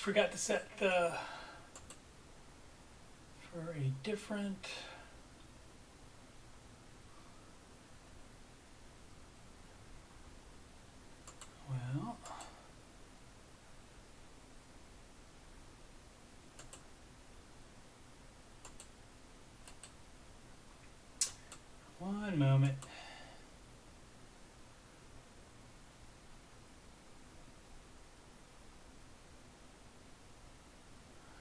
forgot to set the for a different. Well, one moment.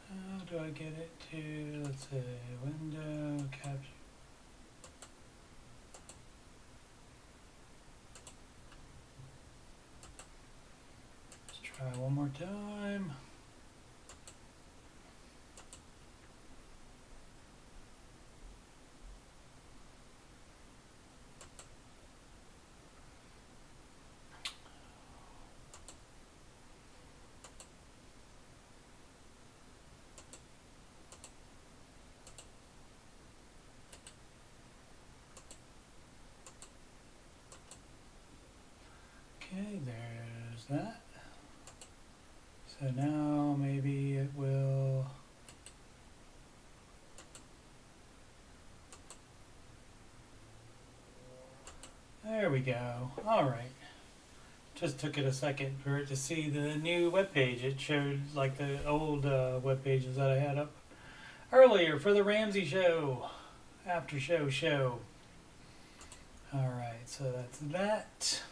How do I get it to, let's say, window capture? Let's try one more time. Okay, there's that. So now maybe it will. There we go. All right. Just took it a second for it to see the new web page. It showed like the old web pages that I had up earlier for the Ramsey show, after show. All right, so that's that.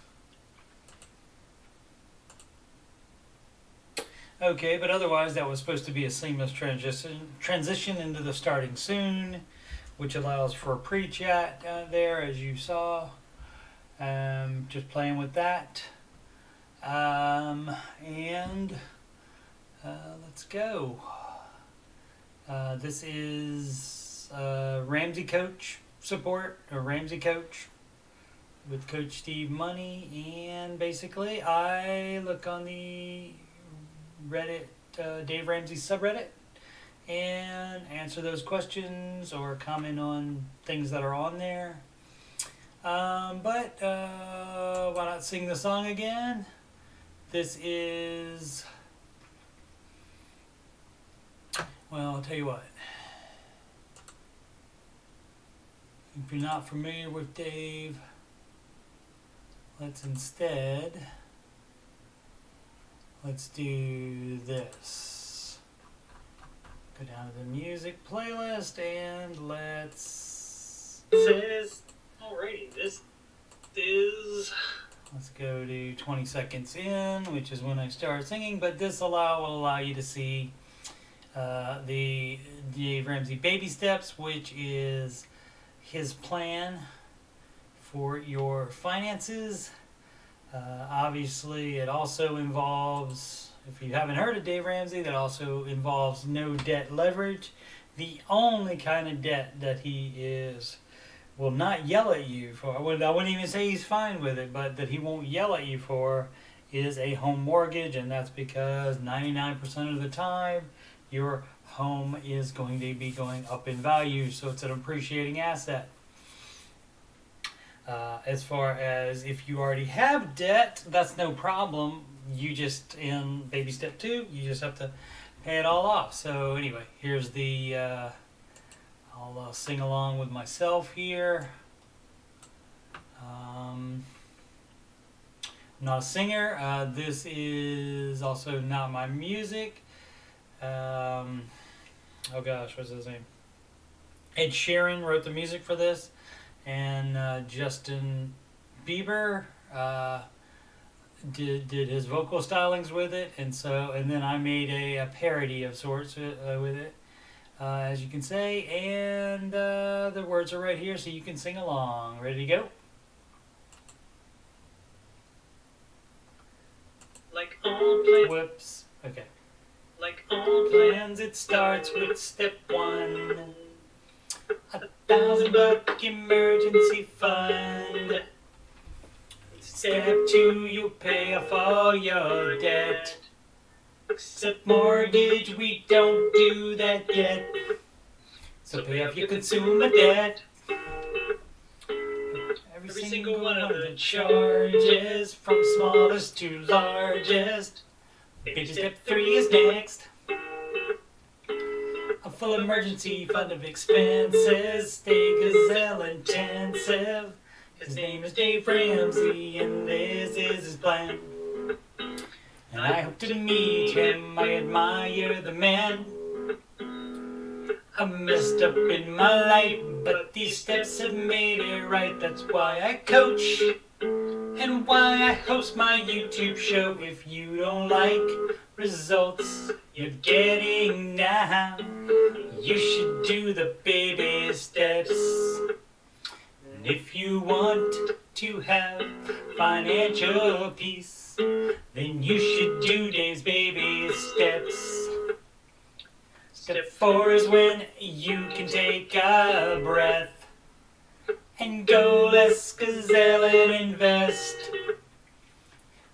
Okay, but otherwise that was supposed to be a seamless transition into the starting soon, which allows for a pre-chat there, as you saw. Just playing with that. Let's go. This is Ramsey Coach support, or Ramsey Coach with Coach Steve Money, and basically I look on the Reddit, Dave Ramsey subreddit, and answer those questions or comment on things that are on there. But why not sing the song again? This is, well, I'll tell you what. If you're not familiar with Dave, let's do this. Go down to the music playlist and let's. Alrighty, this is. Let's go to 20 seconds in, which is when I start singing. But this will allow you to see the Dave Ramsey baby steps, which is his plan for your finances. Obviously, it also involves, if you haven't heard of Dave Ramsey, that also involves no debt leverage. The only kind of debt that he will not yell at you for, I wouldn't even say he's fine with it, but that he won't yell at you for, is a home mortgage, and that's because 99% of the time your home is going to be going up in value, so it's an appreciating asset. As far as if you already have debt, that's no problem. You just, in baby step 2, you just have to pay it all off. So anyway, here's the, I'll sing along with myself here. I'm not a singer. This is also not my music. Oh gosh, what's his name? Ed Sheeran wrote the music for this. And Justin Bieber did his vocal stylings with it, and then I made a parody of sorts with it, as you can say, and the words are right here, so you can sing along. Ready to go? Like all plans. Whoops. Okay. Like all plans, it starts with step 1. $1,000 emergency fund. Step 2, you pay off all your debt. Except mortgage, we don't do that yet. So pay off your consumer debt. Every single one of the charges, from smallest to largest. Baby step 3 is next. A full emergency fund of expenses. Stay gazelle intensive. His name is Dave Ramsey, and this is his plan. And I hope to meet him. I admire the man. I messed up in my life, but these steps have made it right. That's why I coach and why I host my YouTube show. If you don't like results you're getting now, you should do the baby steps. And if you want to have financial peace, then you should do Dave's baby steps. Step 4 is when you can take a breath and go less gazelle and invest.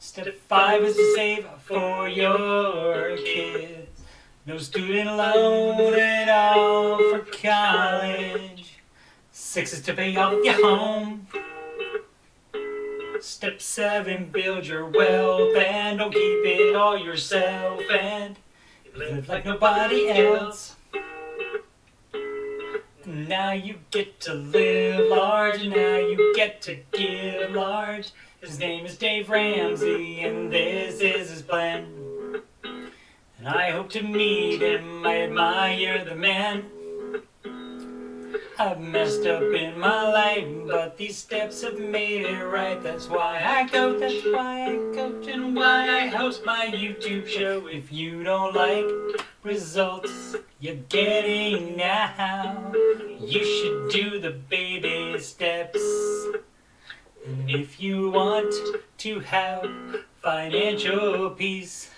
Step 5 is to save for your kids. No student loan at all for college. 6 is to pay off your home. Step 7, build your wealth and don't keep it all yourself and live like nobody else. Now you get to live large, and now you get to give large. His name is Dave Ramsey, and this is his plan. And I hope to meet him. I admire the man. I've messed up in my life, but these steps have made it right. That's why I go, that's why I coach, and why I host my YouTube show. If you don't like results you're getting now, you should do the baby steps. And if you want to have financial peace,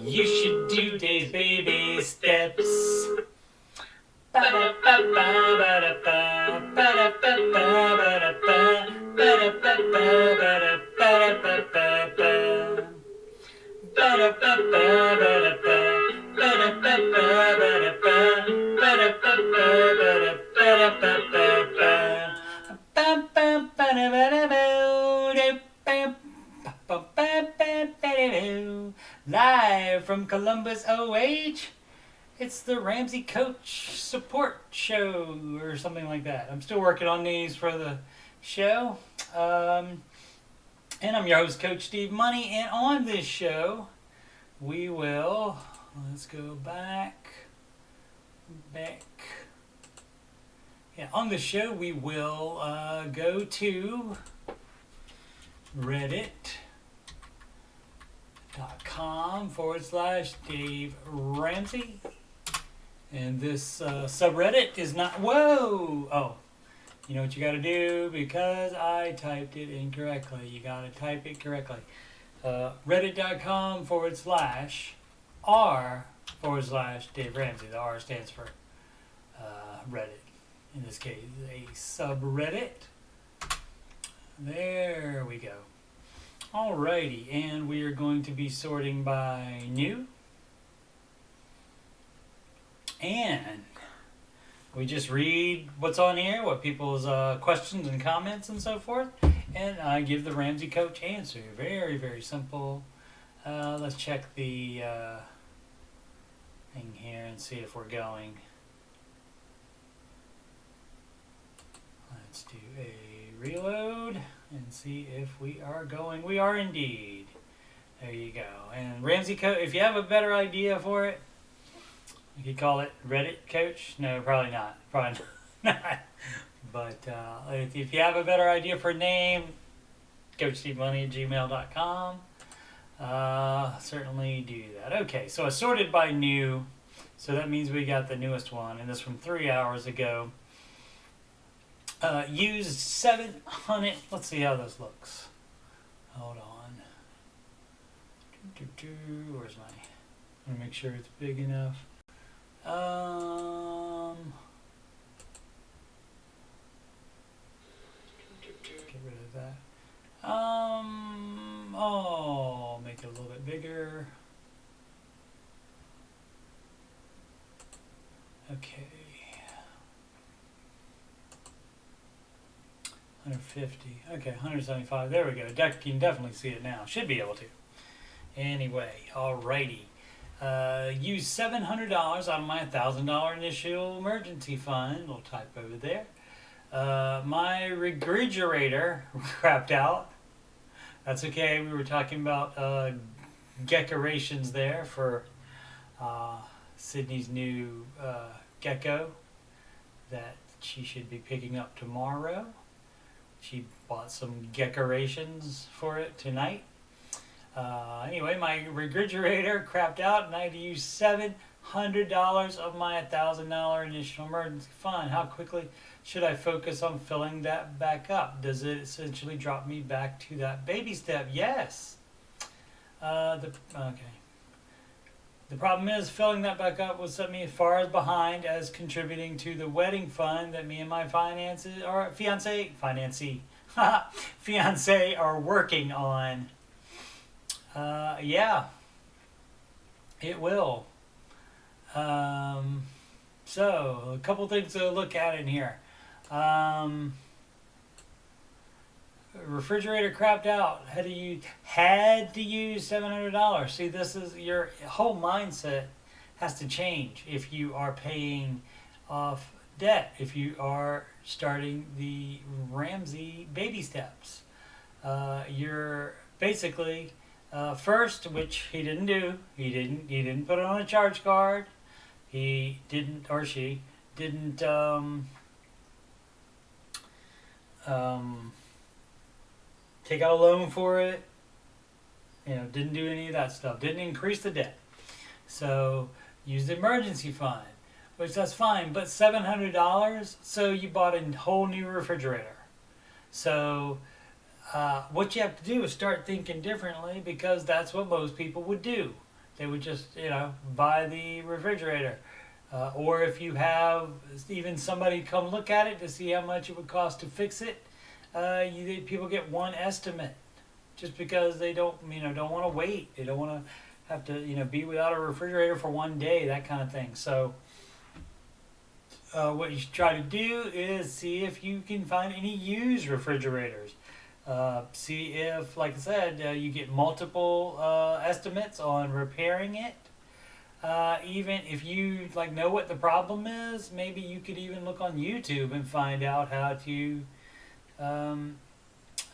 you should do Dave's baby steps. Live from Columbus, OH. It's the Ramsey Coach Support Show or something like that. I'm still working on these for the show. And I'm your host, Coach Steve Money. And on this show, we will, let's go back. Yeah, on the show, we will go to reddit.com/Dave Ramsey. And this subreddit is not, whoa! Oh, you know what you gotta do? Because I typed it incorrectly. You gotta type it correctly. Reddit.com/r/Dave Ramsey. The R stands for Reddit. In this case, a subreddit. There we go. Alrighty, and we are going to be sorting by new. And we just read what's on here, what people's questions and comments and so forth, and I give the Ramsey Coach answer. Very, very simple. Let's check the thing here and see if we're going. Let's do a reload and see if we are going. We are indeed. There you go. And Ramsey Coach, if you have a better idea for it, you could call it Reddit Coach. No, probably not. Probably not. But if you have a better idea for a name, CoachSteveMoney@gmail.com. Certainly do that. Okay, so I sorted by new. So that means we got the newest one, and this from 3 hours ago. Used 700. Let's see how this looks. Hold on. Where's my? I want to make sure it's big enough. Get rid of that. Oh, make it a little bit bigger. Okay. 150. Okay, 175. There we go. You can definitely see it now. Should be able to. Anyway, alrighty. Use $700 out of my $1,000 initial emergency fund. Little type over there. My refrigerator crapped out. That's okay. We were talking about decorations there for Sydney's new gecko that she should be picking up tomorrow. She bought some decorations for it tonight. Anyway, my refrigerator crapped out and I had to use $700 of my $1,000 initial emergency fund. How quickly should I focus on filling that back up? Does it essentially drop me back to that baby step? Yes. Okay. The problem is filling that back up will set me as far as behind as contributing to the wedding fund that me and my fiance are working on. Yeah, it will. So a couple things to look at in here. Refrigerator crapped out. Had to use $700. See, this is your whole mindset has to change if you are paying off debt. If you are starting the Ramsey baby steps, you're basically first, which he didn't do. He didn't put it on a charge card. He didn't, or she didn't. Take out a loan for it. Didn't do any of that stuff. Didn't increase the debt. So use the emergency fund, which that's fine. But $700, so you bought a whole new refrigerator. So what you have to do is start thinking differently, because that's what most people would do. They would just, buy the refrigerator. Or if you have even somebody come look at it to see how much it would cost to fix it, people get one estimate, just because they don't want to wait. They don't want to have to, be without a refrigerator for one day, that kind of thing. So what you should try to do is see if you can find any used refrigerators. See if, like I said, you get multiple estimates on repairing it. Even if you know what the problem is, maybe you could even look on YouTube and find out how to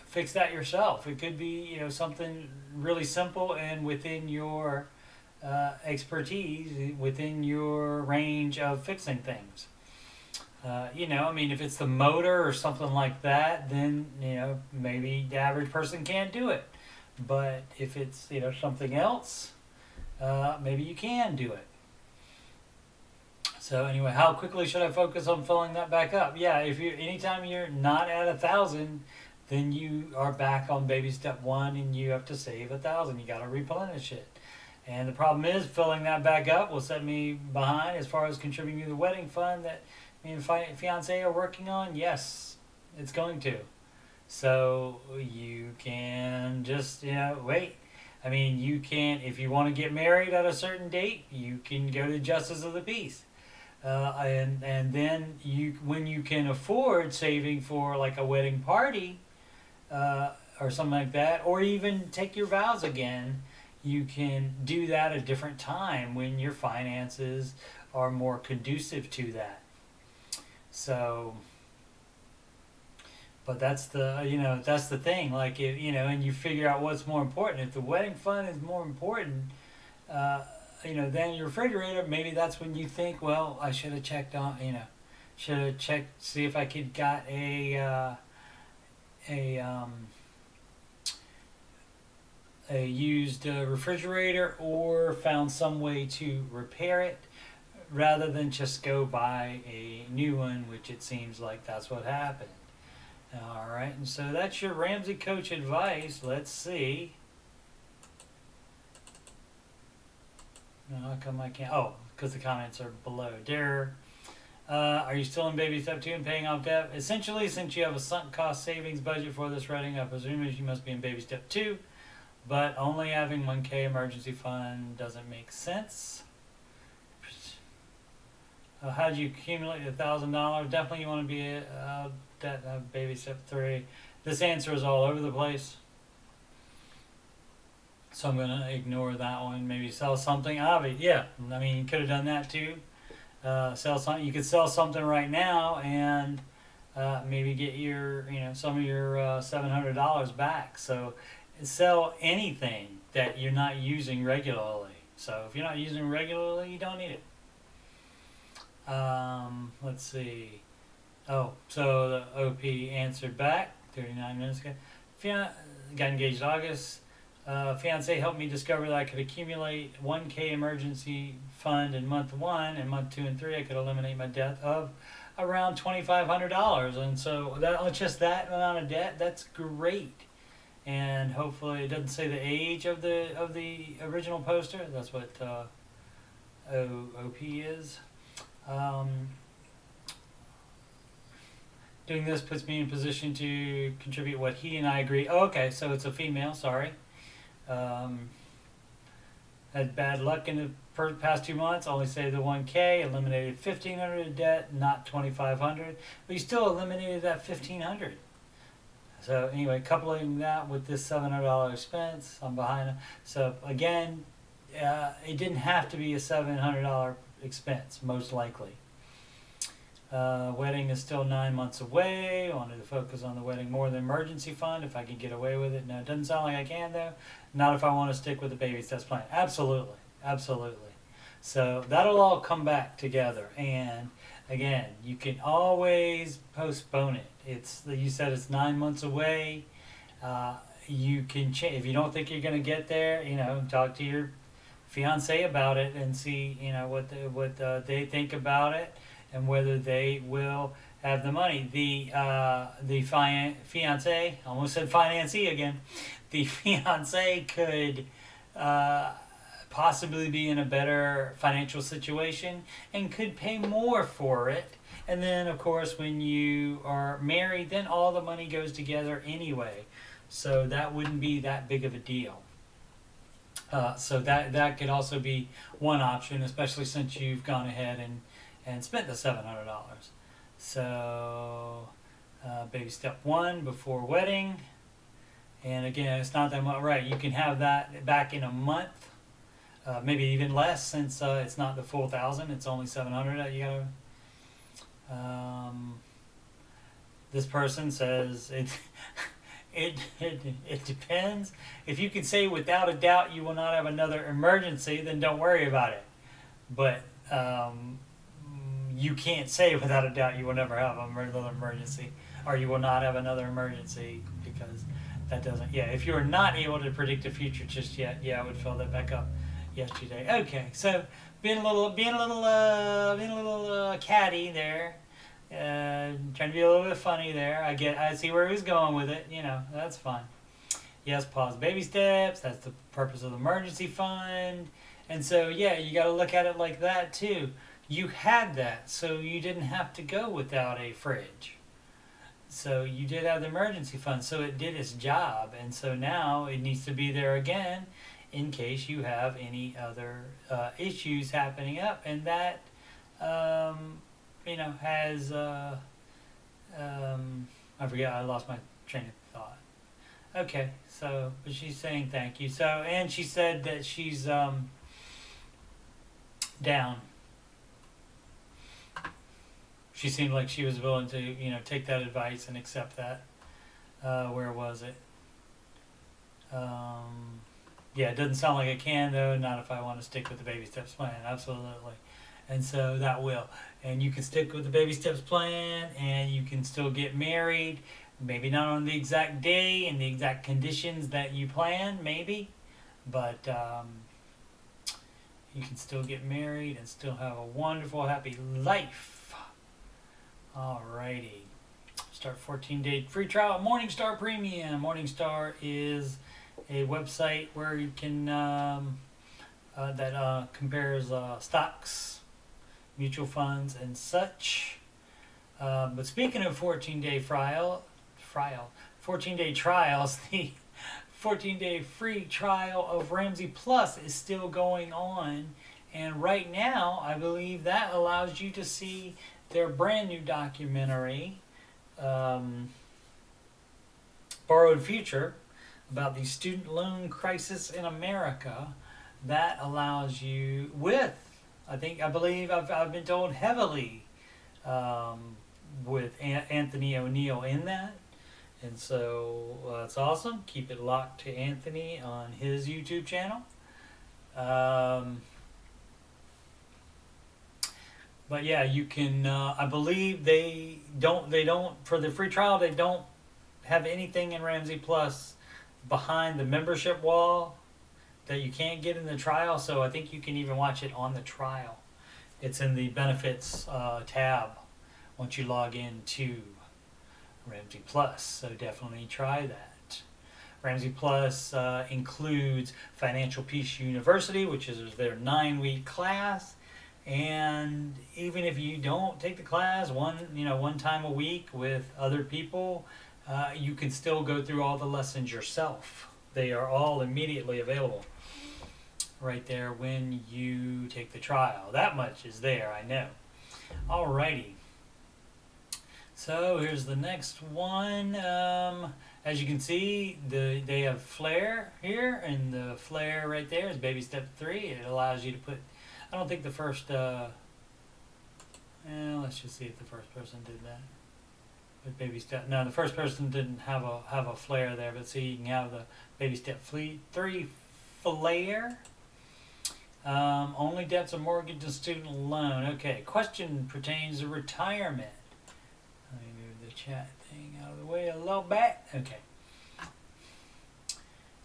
fix that yourself. It could be something really simple and within your expertise, within your range of fixing things. If it's the motor or something like that, then maybe the average person can't do it. But if it's something else, maybe you can do it. So anyway, how quickly should I focus on filling that back up? Yeah, anytime you're not at 1,000, then you are back on baby step 1 and you have to save 1,000. You got to replenish it. And the problem is filling that back up will set me behind as far as contributing to the wedding fund that me and fiance are working on. Yes, it's going to. So you can just wait. You can, if you want to get married at a certain date, you can go to Justice of the Peace. And then when you can afford saving for like a wedding party or something like that, or even take your vows again, you can do that at a different time when your finances are more conducive to that. So, but that's the thing. Like, and you figure out what's more important. If the wedding fund is more important, than your refrigerator, maybe that's when you think, well, I should have checked on, see if I could got a used refrigerator, or found some way to repair it, rather than just go buy a new one, which it seems like that's what happened. All right, and so that's your Ramsey coach advice. Let's see. No, how come I can't? Oh, because the comments are below. Dear, are you still in baby step 2 and paying off debt? Essentially, since you have a sunk cost savings budget for this writing, I presume you must be in baby step 2, but only having 1K emergency fund doesn't make sense. How did you accumulate $1,000? Definitely you want to be baby step 3. This answer is all over the place. So I'm gonna ignore that one. Maybe sell something. Yeah. I mean, you could have done that too. Sell something. You could sell something right now and maybe get some of your $700 back. So sell anything that you're not using regularly. So if you're not using it regularly, you don't need it. Let's see. Oh, so the OP answered back 39 minutes ago. Got engaged August. Fiance helped me discover that I could accumulate 1K emergency fund in month 1, and month 2 and 3 I could eliminate my debt of around $2,500. And so that just that amount of debt, that's great. And hopefully it doesn't say the age of the original poster. That's what OP is. Doing this puts me in position to contribute what he and I agree. Oh, okay, so it's a female. Sorry. Had bad luck in the past 2 months. Only saved the 1K. Eliminated 1,500 of debt, not 2,500. But you still eliminated that 1,500. So anyway, coupling that with this $700 expense, I'm behind. So again, it didn't have to be a $700 expense, most likely. Wedding is still 9 months away. I wanted to focus on the wedding more than emergency fund if I could get away with it. No, it doesn't sound like I can though. Not if I want to stick with the baby steps plan. Absolutely, absolutely. So that'll all come back together. And again, you can always postpone it. You said it's 9 months away. You can change if you don't think you're going to get there. Talk to your fiance about it and see what they think about it and whether they will have the money. The fiance, almost said financee again. The fiance could possibly be in a better financial situation and could pay more for it. And then, of course, when you are married, then all the money goes together anyway. So that wouldn't be that big of a deal. So that could also be one option, especially since you've gone ahead and spent the $700. So baby step 1 before wedding. And again, it's not that much, right? You can have that back in a month, maybe even less, since it's not the full 1,000. It's only 700 that you gotta. This person says it depends. If you can say without a doubt you will not have another emergency, then don't worry about it. But you can't say without a doubt you will never have another emergency, or you will not have another emergency, because that doesn't. Yeah, if you're not able to predict the future just yet, I would fill that back up yesterday. Okay, so being a little catty there, trying to be a little bit funny there. I see where he was going with it. That's fine. Yes, pause baby steps. That's the purpose of the emergency fund. And so you got to look at it like that too. You had that, so you didn't have to go without a fridge. So you did have the emergency fund, so it did its job, and so now it needs to be there again in case you have any other issues happening up, and that has I forget, I lost my train of thought. Okay, so but she's saying thank you. So, and she said that she's down. She seemed like she was willing to, take that advice and accept that. Where was it? It doesn't sound like I can, though. Not if I want to stick with the baby steps plan. Absolutely. And so that will. And you can stick with the baby steps plan, and you can still get married. Maybe not on the exact day and the exact conditions that you plan, maybe. But you can still get married and still have a wonderful, happy life. Alrighty. Start 14-day free trial at Morningstar Premium. Morningstar is a website where you can that compares stocks, mutual funds, and such. But speaking of 14-day 14-day trials, the 14-day free trial of Ramsey Plus is still going on, and right now I believe that allows you to see their brand new documentary, Borrowed Future, about the student loan crisis in America that allows you with, I believe I've been told heavily with Anthony O'Neill in that. And so it's awesome. Keep it locked to Anthony on his YouTube channel. But yeah, you can. I believe they don't for the free trial. They don't have anything in Ramsey Plus behind the membership wall that you can't get in the trial. So I think you can even watch it on the trial. It's in the benefits tab once you log into Ramsey Plus. So definitely try that. Ramsey Plus includes Financial Peace University, which is their 9-week class. And even if you don't take the class one time a week with other people, you can still go through all the lessons yourself. They are all immediately available right there when you take the trial. That much is there, I know. Alrighty. So here's the next one. As you can see, they have flare here, and the flare right there is baby step 3. It allows you to put, I don't think the first, let's just see if the first person did that. With baby step, no, the first person didn't have a flare there, but see, you can have the baby step 3 flare. Only debts of mortgage and student loan. Okay, question pertains to retirement. Let me move the chat thing out of the way a little bit. Okay.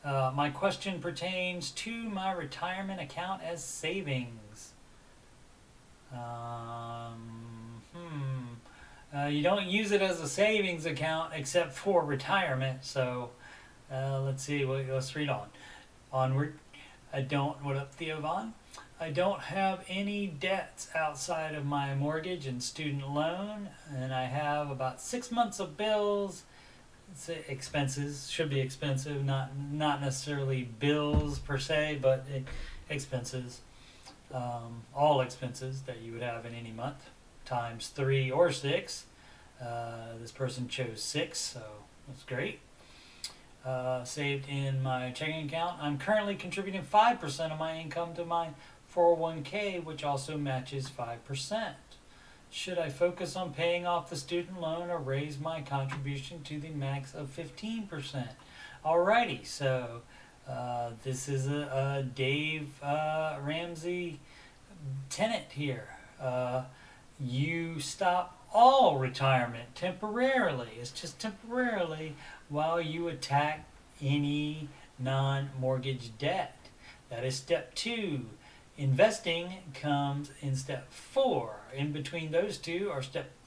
My question pertains to my retirement account as savings. You don't use it as a savings account except for retirement. So let's see. Let's read on. Onward. What up, Theo Vaughn? I don't have any debts outside of my mortgage and student loan, and I have about 6 months of bills. Expenses should be expensive, not necessarily bills per se, but expenses. All expenses that you would have in any month, times 3 or 6. This person chose 6, so that's great. Saved in my checking account. I'm currently contributing 5% of my income to my 401k, which also matches 5%. Should I focus on paying off the student loan or raise my contribution to the max of 15%? Alrighty, so this is a Dave Ramsey tenant here. You stop all retirement temporarily. It's just temporarily while you attack any non-mortgage debt. That is step 2. Investing comes in step 4. In between those two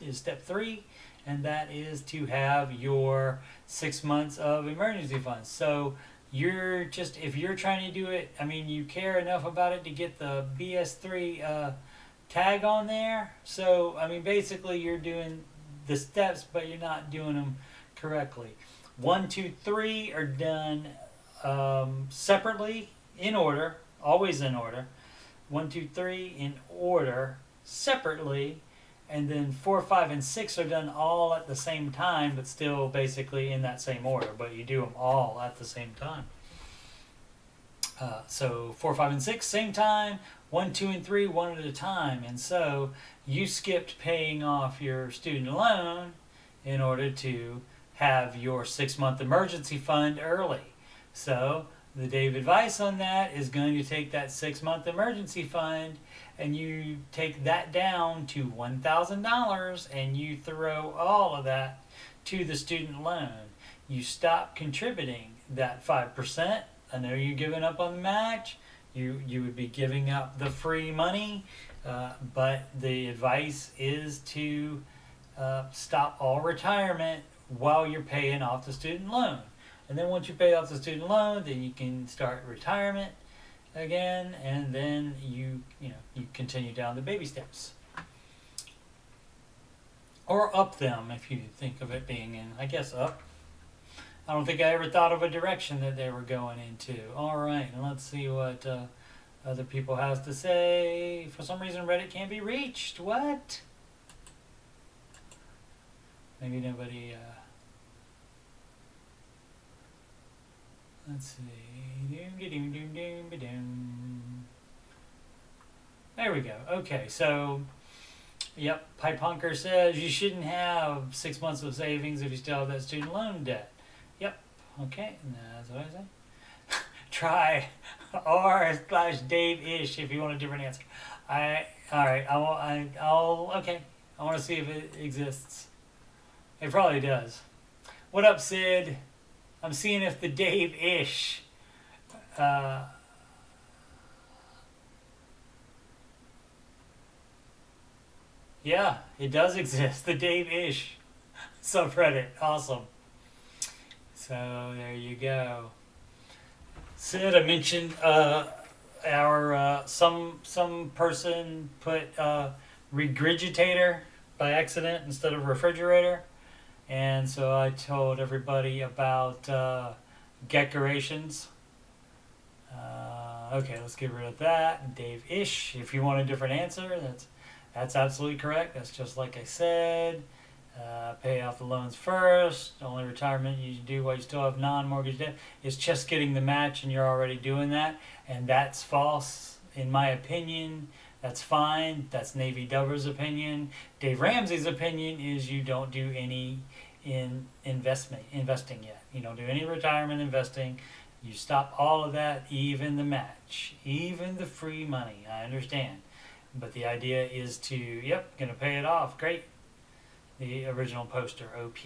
is step 3, and that is to have your 6 months of emergency funds. So if you're trying to do it, I mean, you care enough about it to get the BS3 tag on there. So, I mean, basically you're doing the steps, but you're not doing them correctly. 1, 2, 3 are done separately, in order, always in order. 1, 2, 3 in order, separately, and then 4, 5, and 6 are done all at the same time, but still basically in that same order, but you do them all at the same time. So 4, 5, and 6, same time. 1, 2, and 3, one at a time. And so you skipped paying off your student loan in order to have your 6-month emergency fund early. So the Dave advice on that is going to take that 6-month emergency fund and you take that down to $1,000 and you throw all of that to the student loan. You stop contributing that 5%. I know you're giving up on the match. You would be giving up the free money, but the advice is to stop all retirement while you're paying off the student loan. And then once you pay off the student loan, then you can start retirement again, and then you continue down the baby steps. Or up them, if you think of it being in, I guess, up. I don't think I ever thought of a direction that they were going into. All right, and let's see what other people has to say. For some reason, Reddit can't be reached. What? Maybe nobody... Let's see. There we go. Okay, so, yep, Pipe Hunker says you shouldn't have 6 months of savings if you still have that student loan debt. Yep, okay, that's what I say. Try r/Dave-ish if you want a different answer. Alright, okay. I want to see if it exists. It probably does. What up, Sid? I'm seeing if the Dave-ish yeah, it does exist. The Dave-ish subreddit. Awesome. So there you go. Sid, I mentioned our some person put regurgitator by accident instead of refrigerator, and so I told everybody about decorations. Okay, let's get rid of that. Dave-ish. If you want a different answer, that's absolutely correct. That's just like I said. Pay off the loans first. The only retirement you do while you still have non-mortgage debt is just getting the match, and you're already doing that. And that's false, in my opinion. That's fine. That's Navy Dover's opinion. Dave Ramsey's opinion is you don't do any investing yet. You don't do any retirement investing. You stop all of that, even the match, even the free money. I understand. But the idea is to, gonna pay it off. Great. The original poster, OP,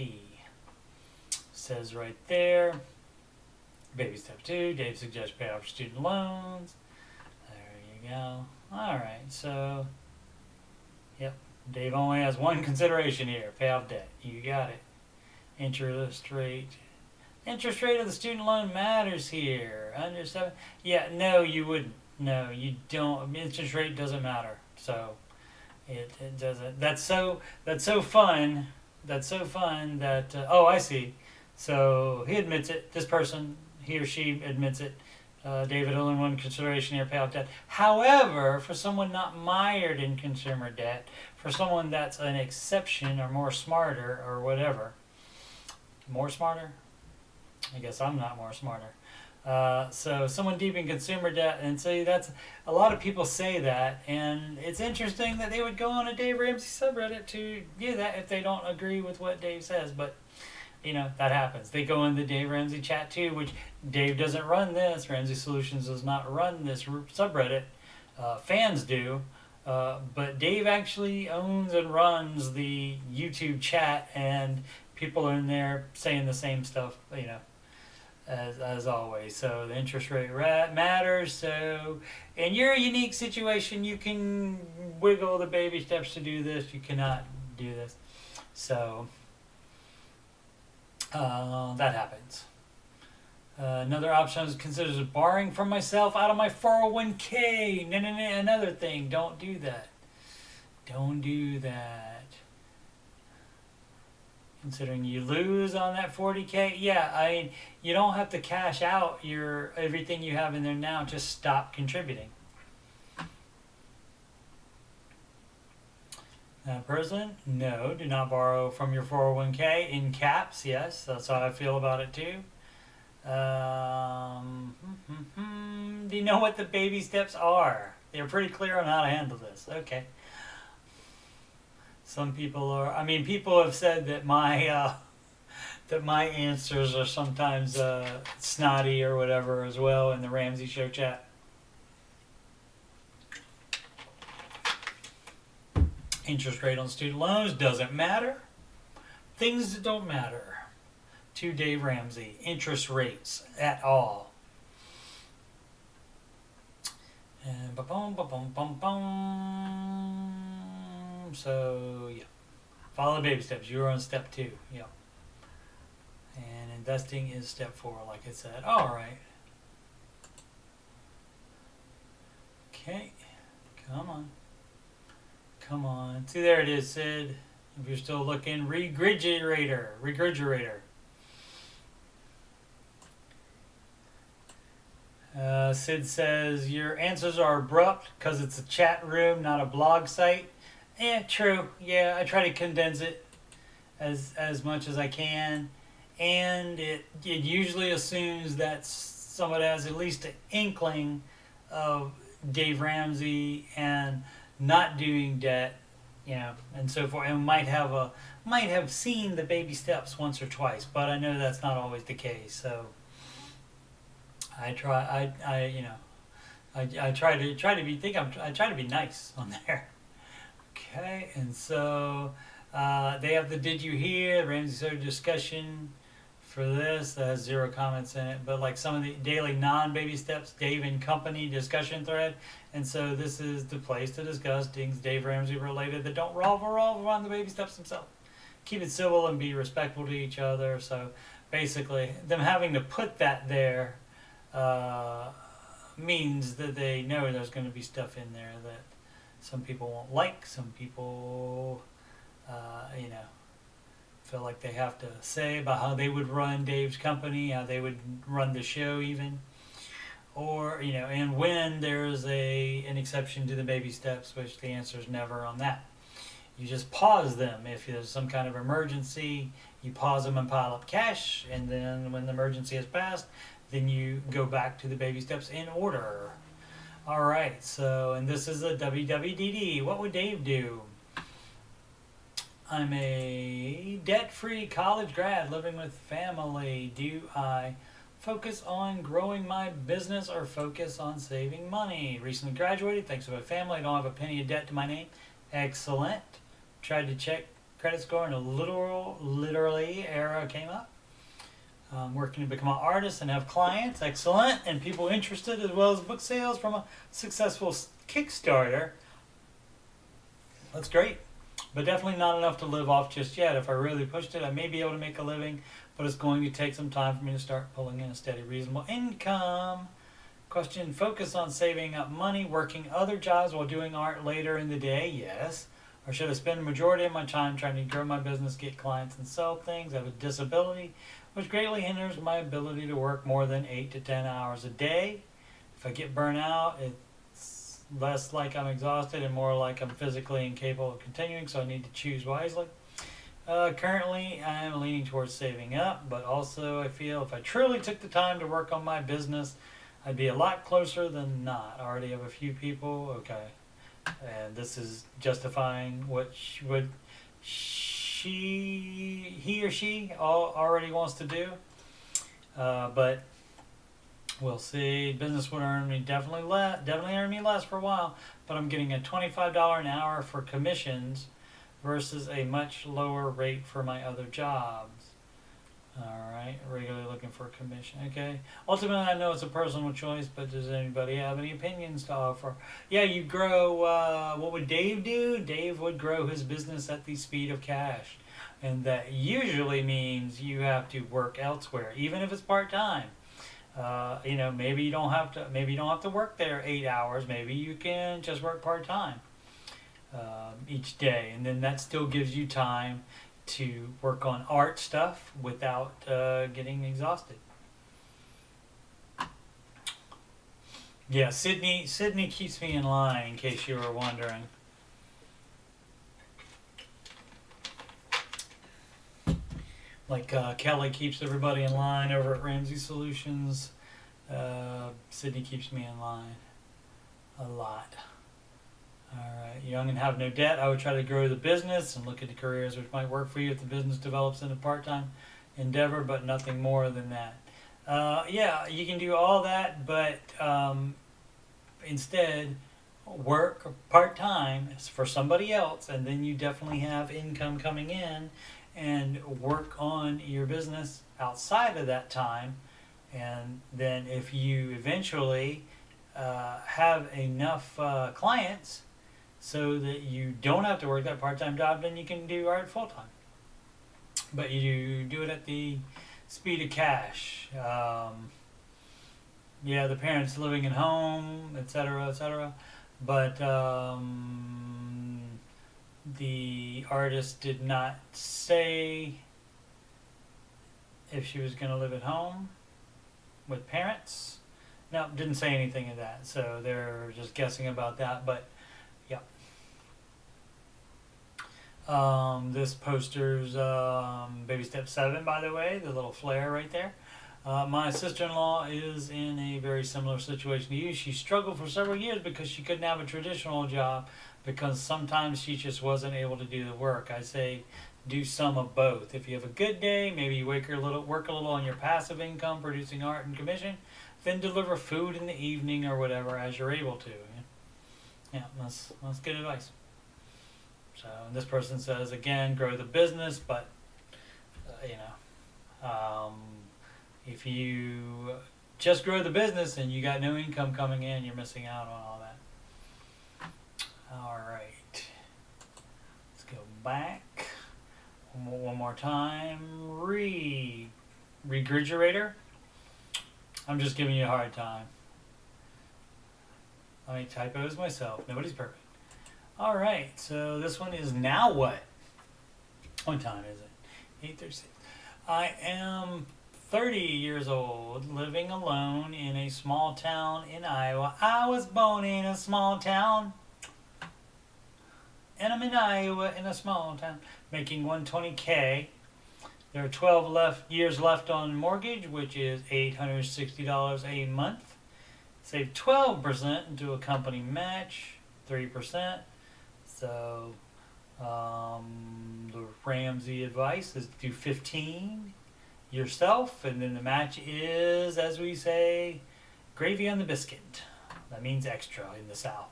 says right there, baby step 2, Dave suggests pay off student loans. There you go. Alright, so, Dave only has one consideration here, pay off debt. You got it. Interest rate of the student loan matters here. Under 7, no, you wouldn't. No, you don't. Interest rate doesn't matter. So, it doesn't. That's so fun. That's so fun that oh, I see. So he admits it. This person, he or she admits it. David, only one consideration here, pay off debt. However, for someone not mired in consumer debt, for someone that's an exception or more smarter or whatever, more smarter. I guess I'm not more smarter. So someone deep in consumer debt, and so that's a lot of people say that, and it's interesting that they would go on a Dave Ramsey subreddit to do that if they don't agree with what Dave says, but that happens. They go in the Dave Ramsey chat too, which Dave doesn't run this. Ramsey Solutions does not run this subreddit. Fans do, but Dave actually owns and runs the YouTube chat, and people are in there saying the same stuff, as always. So the interest rate matters. So in your unique situation, you can wiggle the baby steps to do this. You cannot do this. So that happens. Another option is considers borrowing from myself out of my 401k. No, another thing. Don't do that. Don't do that. Considering you lose on that 40K, you don't have to cash out everything you have in there now. Just stop contributing. That person, no, do not borrow from your 401k in caps. Yes, that's how I feel about it too. Do you know what the baby steps are? They're pretty clear on how to handle this. Okay. Some people are. People have said that my answers are sometimes snotty or whatever as well in the Ramsey Show chat. Interest rate on student loans doesn't matter. Things that don't matter to Dave Ramsey. Interest rates at all. And so, follow the baby steps. You're on step 2. And investing is step 4, like I said. All right. Okay. Come on. See, there it is, Sid. If you're still looking, regurgitator. Sid says, your answers are abrupt because it's a chat room, not a blog site. True. I try to condense it as much as I can. and it usually assumes that somebody has at least an inkling of Dave Ramsey and not doing debt, and so forth, and might have seen the baby steps once or twice, but I know that's not always the case. So I try, I try to be I try to be nice on there. Okay, and so they have the Did You Hear? Ramsey Soda discussion for this that has 0 comments in it, but like some of the daily non-baby steps, Dave and Company discussion thread. And so this is the place to discuss things Dave Ramsey related that don't revolve around the baby steps themselves. Keep it civil and be respectful to each other. So basically, them having to put that there means that they know there's going to be stuff in there that some people won't like, some people, feel like they have to say about how they would run Dave's company, how they would run the show even. Or, and when there's an exception to the baby steps, which the answer is never on that. You just pause them. If there's some kind of emergency, you pause them and pile up cash, and then when the emergency has passed, then you go back to the baby steps in order. All right, so, and this is a WWDD. What would Dave do? I'm a debt-free college grad living with family. Do I focus on growing my business or focus on saving money? Recently graduated, thanks to my family. I don't have a penny of debt to my name. Excellent. Tried to check credit score and a literally error came up. Working to become an artist and have clients. Excellent. And people interested, as well as book sales from a successful Kickstarter. That's great. But definitely not enough to live off just yet. If I really pushed it, I may be able to make a living, but it's going to take some time for me to start pulling in a steady, reasonable income. Question, focus on saving up money, working other jobs while doing art later in the day? Yes. Or should I spend the majority of my time trying to grow my business, get clients, and sell things? I have a disability, which greatly hinders my ability to work more than 8 to 10 hours a day. If I get burnt out, it's less like I'm exhausted and more like I'm physically incapable of continuing, so I need to choose wisely. Currently, I am leaning towards saving up, but also I feel if I truly took the time to work on my business, I'd be a lot closer than not. I already have a few people, okay. And this is justifying what he or she already wants to do. But we'll see. Business would earn me definitely earn me less for a while, but I'm getting a $25 an hour for commissions versus a much lower rate for my other jobs. Alright, regularly looking for a commission. Okay. Ultimately, I know it's a personal choice, but does anybody have any opinions to offer? Yeah, you grow, what would Dave do? Dave would grow his business at the speed of cash. And that usually means you have to work elsewhere, even if it's part-time. Maybe you don't have to work there 8 hours. Maybe you can just work part-time each day, and then that still gives you time to work on art stuff without getting exhausted. Yeah, Sydney keeps me in line, in case you were wondering. Like Kelly keeps everybody in line over at Ramsey Solutions. Sydney keeps me in line a lot. Alright, young and have no debt. I would try to grow the business and look at the careers which might work for you if the business develops into a part-time endeavor, but nothing more than that. Yeah, you can do all that, but instead work part-time for somebody else, and then you definitely have income coming in, and work on your business outside of that time. And then if you eventually have enough clients so that you don't have to work that part-time job, then you can do art full-time. But you do it at the speed of cash. Yeah, the parents living at home, etc., etc. But the artist did not say if she was going to live at home with parents. No, didn't say anything of that. So they're just guessing about that. But yeah. This poster's baby step 7, by the way, the little flare right there. My sister-in-law is in a very similar situation to you. She struggled for several years because she couldn't have a traditional job because sometimes she just wasn't able to do the work. I say do some of both. If you have a good day, maybe you work a little on your passive income, producing art and commission, then deliver food in the evening or whatever as you're able to. Yeah, that's good advice. So this person says again, grow the business, but if you just grow the business and you got no income coming in, you're missing out on all that. All right, let's go back one more time. Refrigerator. I'm just giving you a hard time. I make typos myself. Nobody's perfect. All right, so this one is now what? What time is it? 8:36. I am 30 years old, living alone in a small town in Iowa. I was born in a small town. And I'm in Iowa in a small town, making $120K. There are 12 years left on mortgage, which is $860 a month. Save 12% into a company match, 3%. So the Ramsey advice is do 15 yourself, and then the match is, as we say, gravy on the biscuit. That means extra in the South.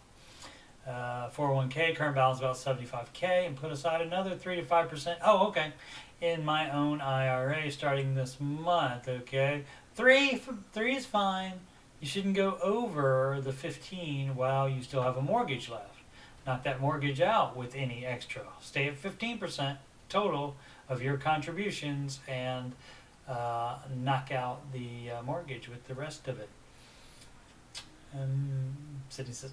401k, current balance about $75K, and put aside another 3 to 5%. Oh, okay. In my own IRA starting this month. Okay, three is fine. You shouldn't go over the 15 while you still have a mortgage left. Knock that mortgage out with any extra. Stay at 15% total of your contributions and knock out the mortgage with the rest of it. Sydney says,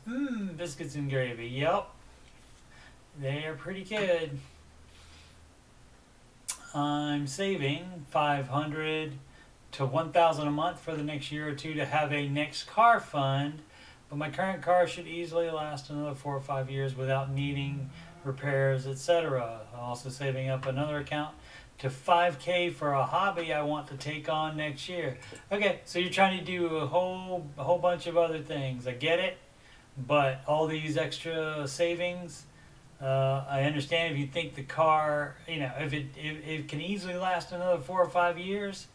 biscuits and gravy. Yep, they are pretty good. I'm saving $500 to $1,000 a month for the next year or two to have a next car fund, but my current car should easily last another 4 or 5 years without needing repairs, etc. I'm also saving up another account to $5K for a hobby I want to take on next year. Okay, so you're trying to do a whole bunch of other things. I get it, but all these extra savings, I understand if you think the car, if it can easily last another 4 or 5 years.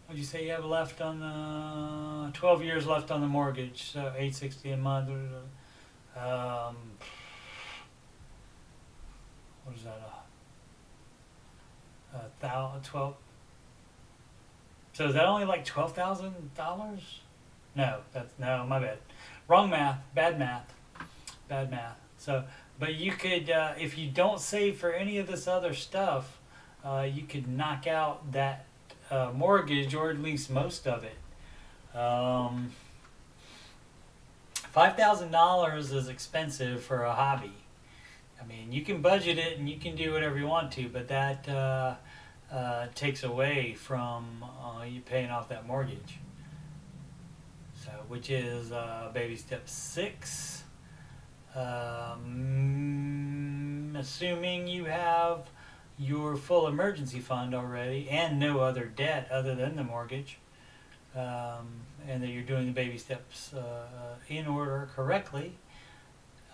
What'd you say you have left on the 12 years left on the mortgage? So $860 a month. What is that? 12. So is that only like $12,000? No, my bad. Wrong math. Bad math. So, but you could, if you don't save for any of this other stuff, you could knock out that mortgage, or at least most of it. $5,000 is expensive for a hobby. I mean, you can budget it and you can do whatever you want to, but that takes away from you paying off that mortgage. So, which is baby step 6. Assuming you have your full emergency fund already and no other debt other than the mortgage, and that you're doing the baby steps in order correctly.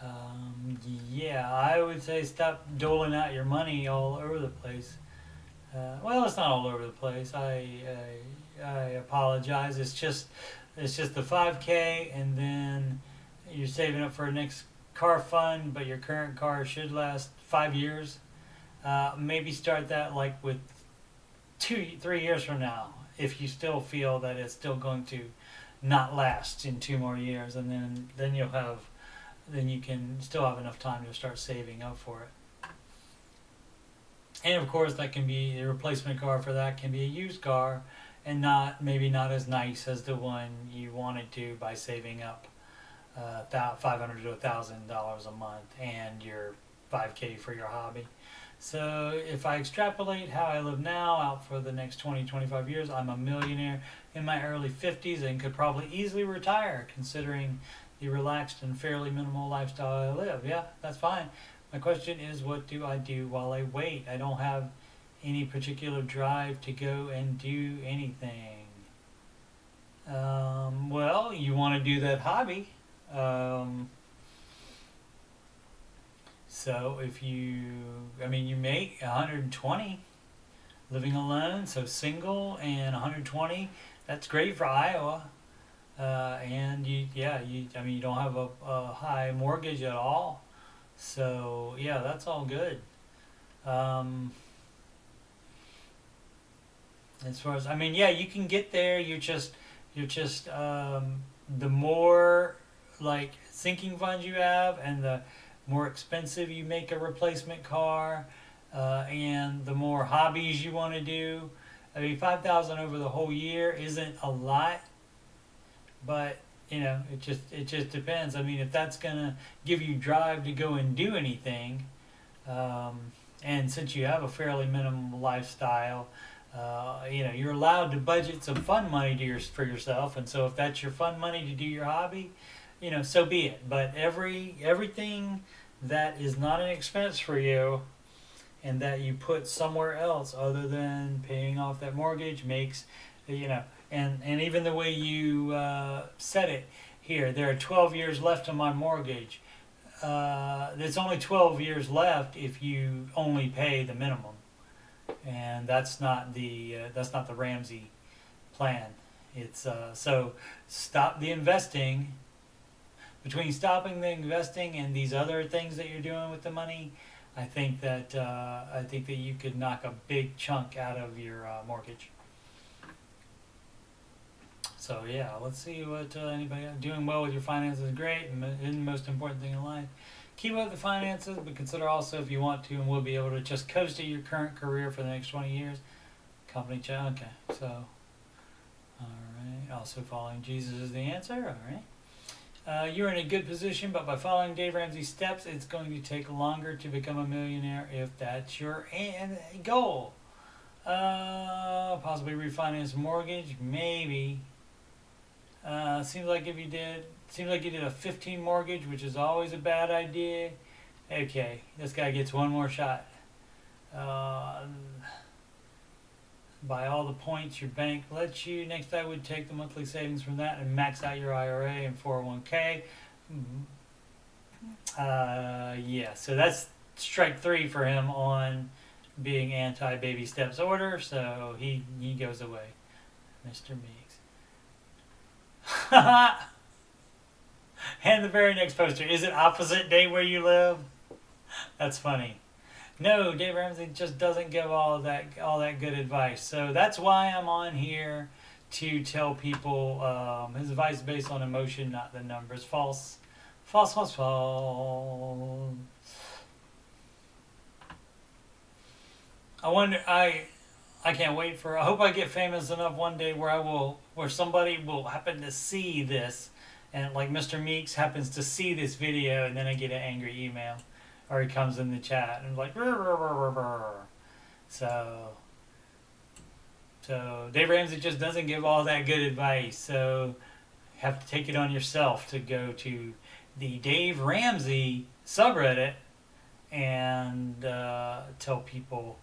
I would say stop doling out your money all over the place. Well, it's not all over the place. I apologize. It's just the 5K, and then you're saving up for a next car fund, but your current car should last 5 years. Maybe start that like with 2-3 years from now, if you still feel that it's still going to not last in 2 more years, and then you can still have enough time to start saving up for it. And of course, that can be a replacement car for that can be a used car, and maybe not as nice as the one you wanted to by saving up $500 to $1,000 a month and your 5K for your hobby. So if I extrapolate how I live now out for the next 20-25 years, I'm a millionaire in my early 50s and could probably easily retire, considering the relaxed and fairly minimal lifestyle I live. Yeah, that's fine. My question is, what do I do while I wait? I don't have any particular drive to go and do anything. Well, you want to do that hobby. So if you, you make 120 living alone, so single and 120, that's great for Iowa. And you don't have a high mortgage at all. So yeah, that's all good. As far as, you can get there. The more like sinking funds you have, and the more expensive you make a replacement car, and the more hobbies you want to do. 5,000 over the whole year isn't a lot, but it just depends. If that's gonna give you drive to go and do anything, and since you have a fairly minimum lifestyle, you're allowed to budget some fun money for yourself, and so if that's your fun money to do your hobby, so be it. But everything that is not an expense for you, and that you put somewhere else other than paying off that mortgage, makes, and even the way you said it here, there are 12 years left on my mortgage. There's only 12 years left if you only pay the minimum, and that's not the Ramsey plan. It's so stop the investing. Between stopping the investing and these other things that you're doing with the money, I think that you could knock a big chunk out of your mortgage. So yeah, let's see what anybody doing well with your finances is great and the most important thing in life. Keep up the finances, but consider also, if you want to and will be able to, just coast at your current career for the next 20 years. Company check. Okay, so all right. Also, following Jesus is the answer. All right. You're in a good position, but by following Dave Ramsey's steps, it's going to take longer to become a millionaire if that's your goal. Possibly refinance mortgage, maybe. Seems like you did a 15 mortgage, which is always a bad idea. Okay, this guy gets one more shot. By all the points your bank lets you. Next, I would take the monthly savings from that and max out your IRA and 401k. Yeah, so that's strike 3 for him on being anti-baby steps order, so he goes away. Mr. Meeks. And the very next poster, is it opposite day where you live? That's funny. No, Dave Ramsey just doesn't give all that good advice. So that's why I'm on here, to tell people his advice is based on emotion, not the numbers. False. False, false, false. I can't wait I hope I get famous enough one day where somebody will happen to see this, and like Mr. Meeks happens to see this video, and then I get an angry email. Or he comes in the chat and like, brr, brr, brr, brr. So Dave Ramsey just doesn't give all that good advice. So you have to take it on yourself to go to the Dave Ramsey subreddit and tell people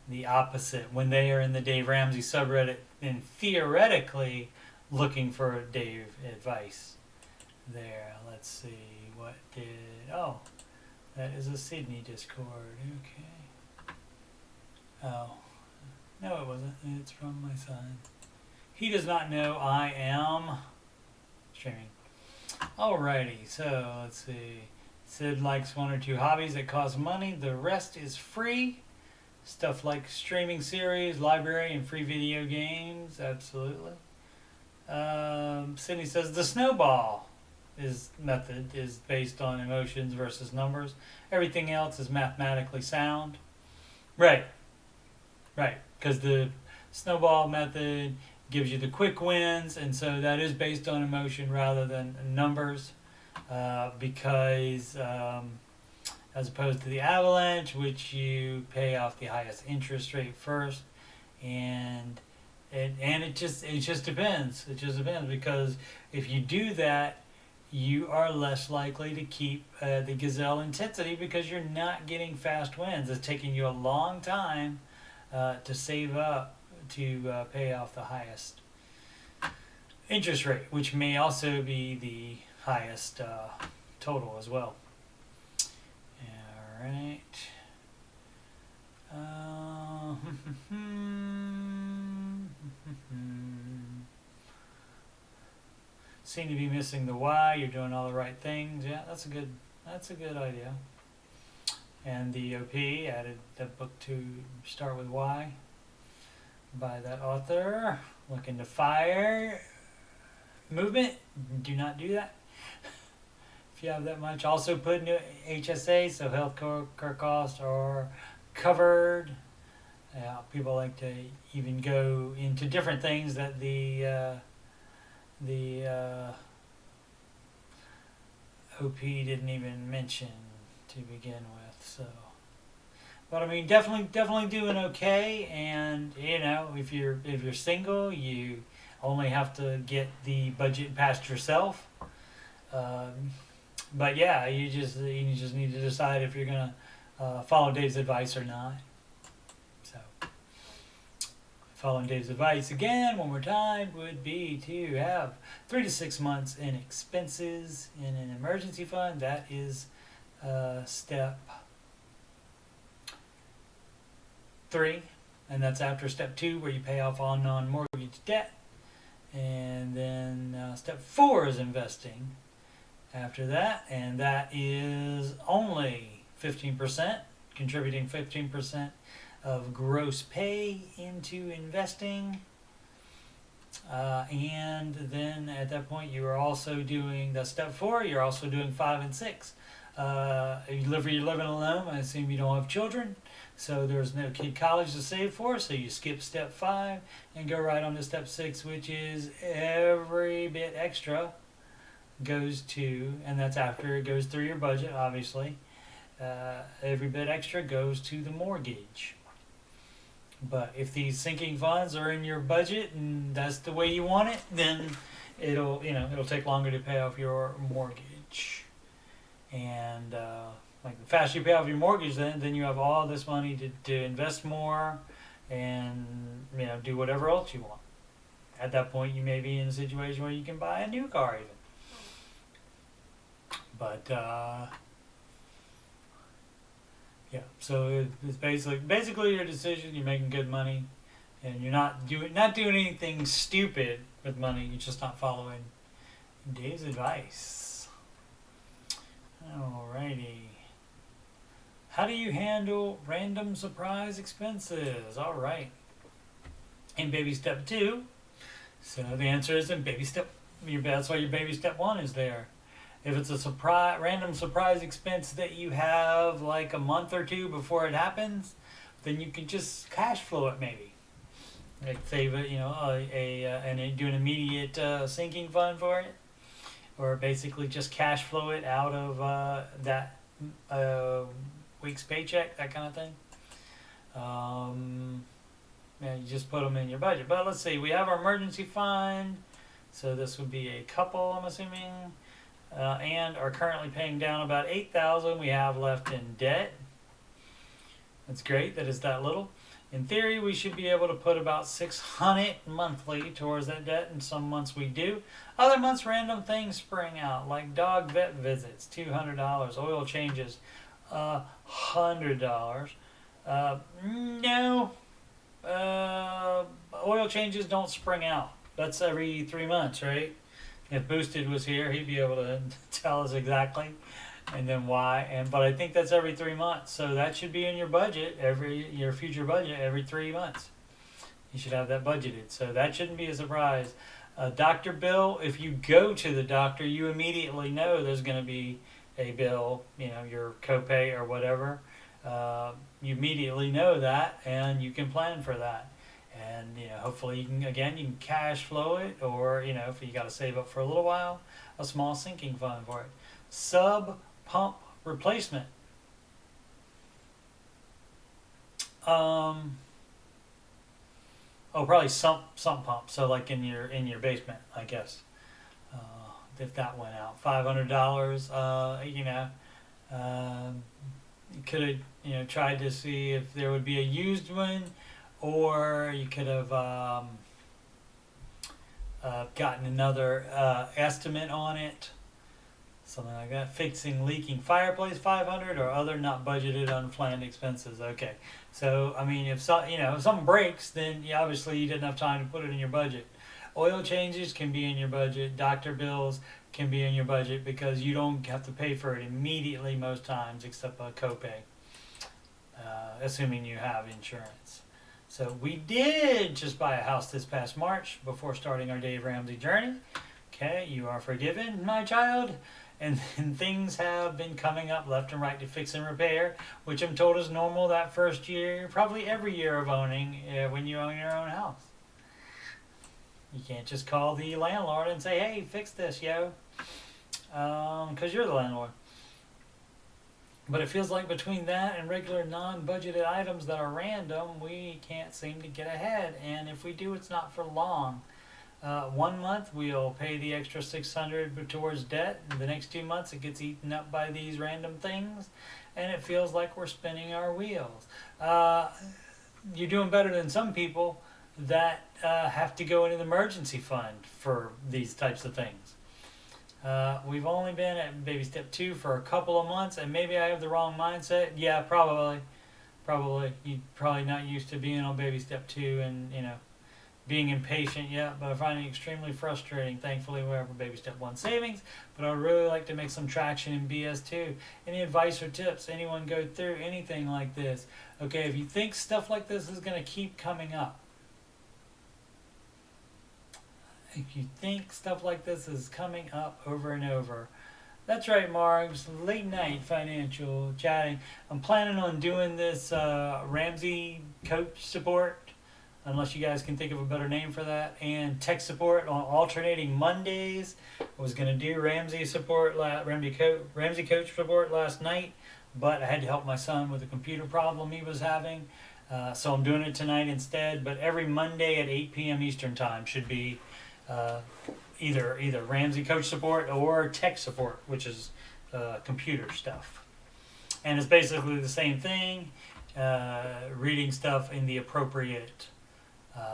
the opposite when they are in the Dave Ramsey subreddit and theoretically looking for Dave advice. There, let's see, that is a Sydney Discord. Okay. Oh. No, it wasn't. It's from my son. He does not know I am streaming. Alrighty, so let's see. Sid likes 1 or 2 hobbies that cost money. The rest is free. Stuff like streaming series, library, and free video games. Absolutely. Sydney says the snowball method is based on emotions versus numbers. Everything else is mathematically sound. Right. Because the snowball method gives you the quick wins, and so that is based on emotion rather than numbers. Because as opposed to the avalanche, which you pay off the highest interest rate first, and it just depends. It just depends, because if you do that, you are less likely to keep the gazelle intensity because you're not getting fast wins. It's taking you a long time to save up to pay off the highest interest rate, which may also be the highest total as well. All right. Seem to be missing the why. You're doing all the right things. Yeah, that's a good idea. And the OP added the book to start with why by that author. Looking to fire movement. Do not do that. If you have that much, also put into HSA, so health care costs are covered. People like to even go into different things that the OP didn't even mention to begin with. So, but I mean, definitely doing okay. And you know, if you're single, you only have to get the budget past yourself. But yeah, you just need to decide if you're gonna follow Dave's advice or not. So, following Dave's advice again, one more time, would be to have 3 to 6 months in expenses in an emergency fund. That is step 3, and that's after step 2, where you pay off all non-mortgage debt, and then step 4 is investing. After that, and that is only 15%, contributing 15% of gross pay into investing. And then at that point, you are also doing the step 4. You're also doing 5 and 6. You're living alone. I assume you don't have children, so there's no kid college to save for. So you skip step 5 and go right on to step 6, which is every bit extra goes to, and that's after it goes through your budget, obviously. Every bit extra goes to the mortgage. But if these sinking funds are in your budget and that's the way you want it, then it'll take longer to pay off your mortgage. And like the faster you pay off your mortgage, then you have all this money to invest more and do whatever else you want. At that point, you may be in a situation where you can buy a new car even. But yeah, so it's basically your decision. You're making good money, and you're not doing anything stupid with money. You're just not following Dave's advice. Alrighty. How do you handle random surprise expenses? All right. In baby step 2, so the answer is in baby step. That's why your baby step 1 is there. If it's a random surprise expense that you have like a month or 2 before it happens, then you can just cash flow it maybe. Like save it, and do an immediate sinking fund for it, or basically just cash flow it out of that week's paycheck, that kind of thing. You just put them in your budget. But let's see, we have our emergency fund, so this would be a couple, I'm assuming. And are currently paying down about $8,000 we have left in debt. That's great that it's that little. In theory, we should be able to put about $600 monthly towards that debt, and some months we do. Other months, random things spring out, like dog vet visits, $200, oil changes, $100. No, oil changes don't spring out. That's every 3 months, right? If Boosted was here, he'd be able to tell us exactly and then why. But I think that's every 3 months. So that should be in your budget, your future budget, every 3 months. You should have that budgeted. So that shouldn't be a surprise. Doctor bill, if you go to the doctor, you immediately know there's going to be a bill, your copay or whatever. You immediately know that, and you can plan for that. And hopefully you can cash flow it, or if you got to save up for a little while, a small sinking fund for it. Sub pump replacement. Probably sump pump. So like in your basement, I guess. if that went out. $500. You could have tried to see if there would be a used one, or you could have gotten another estimate on it, something like that. Fixing leaking fireplace, 500, or other not budgeted unplanned expenses. Okay, so I mean, if something breaks, then obviously you didn't have time to put it in your budget. Oil changes can be in your budget. Doctor bills can be in your budget because you don't have to pay for it immediately most times, except a copay, assuming you have insurance. So we did just buy a house this past March before starting our Dave Ramsey journey. Okay, you are forgiven, my child. And then things have been coming up left and right to fix and repair, which I'm told is normal that first year, probably every year of owning, when you own your own house. You can't just call the landlord and say, hey, fix this, yo. Because you're the landlord. But it feels like between that and regular non-budgeted items that are random, we can't seem to get ahead. And if we do, it's not for long. 1 month we'll pay the extra $600 towards debt. And the next 2 months it gets eaten up by these random things. And it feels like we're spinning our wheels. You're doing better than some people that have to go into the emergency fund for these types of things. We've only been at baby step 2 for a couple of months, and maybe I have the wrong mindset. Yeah, probably. You're probably not used to being on baby step 2 and, being impatient yet, but I find it extremely frustrating. Thankfully, we have a baby step 1 savings, but I'd really like to make some traction in BS2. Any advice or tips? Anyone go through anything like this? Okay, if you think stuff like this is going to keep coming up, if you think stuff like this is coming up over and over, that's right, Margs. Late night financial chatting. I'm planning on doing this Ramsey coach support, unless you guys can think of a better name for that, and tech support on alternating Mondays. I was going to do Ramsey coach support last night, but I had to help my son with a computer problem he was having. So I'm doing it tonight instead, but every Monday at 8 p.m. Eastern time should be either Ramsey coach support or tech support, which is computer stuff. And it's basically the same thing, reading stuff in the appropriate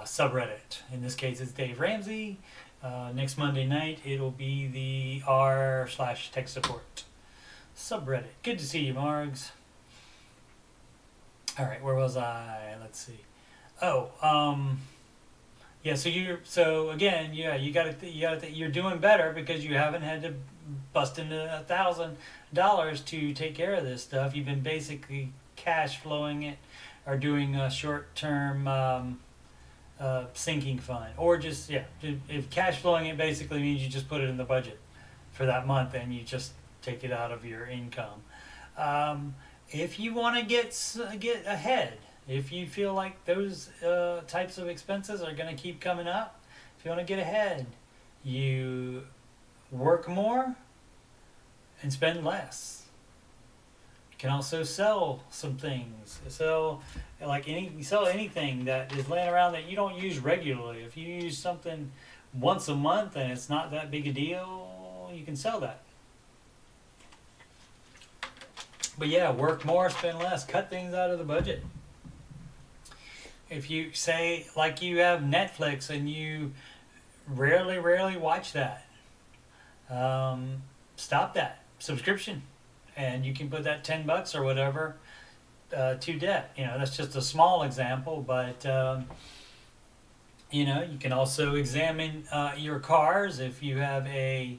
subreddit. In this case, it's Dave Ramsey. Next Monday night, it'll be the r/tech support subreddit. Good to see you, Margs. All right, where was I? Let's see. Yeah, you're doing better because you haven't had to bust into $1,000 to take care of this stuff. You've been basically cash flowing it, or doing a short-term sinking fund, or just if cash flowing it basically means you just put it in the budget for that month and you just take it out of your income. If you want to get ahead. If you feel like those types of expenses are going to keep coming up, if you want to get ahead, you work more and spend less. You can also sell some things. Sell anything that is laying around that you don't use regularly. If you use something once a month and it's not that big a deal, you can sell that. But yeah, work more, spend less, cut things out of the budget. If you say, like you have Netflix and you rarely watch that, stop that subscription, and you can put that $10 or whatever to debt. That's just a small example, but you can also examine your cars. If you have a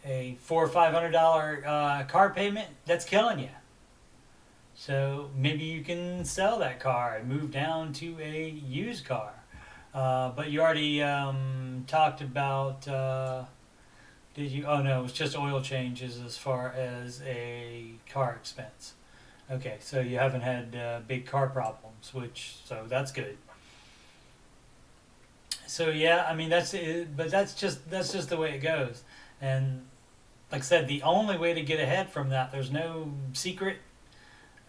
$400 or $500 car payment, that's killing you. So maybe you can sell that car and move down to a used car. But you already talked about, did you? Oh no, it was just oil changes as far as a car expense. Okay, so you haven't had big car problems, so that's good. So yeah, I mean that's it, but that's just the way it goes. And like I said, the only way to get ahead from that, there's no secret.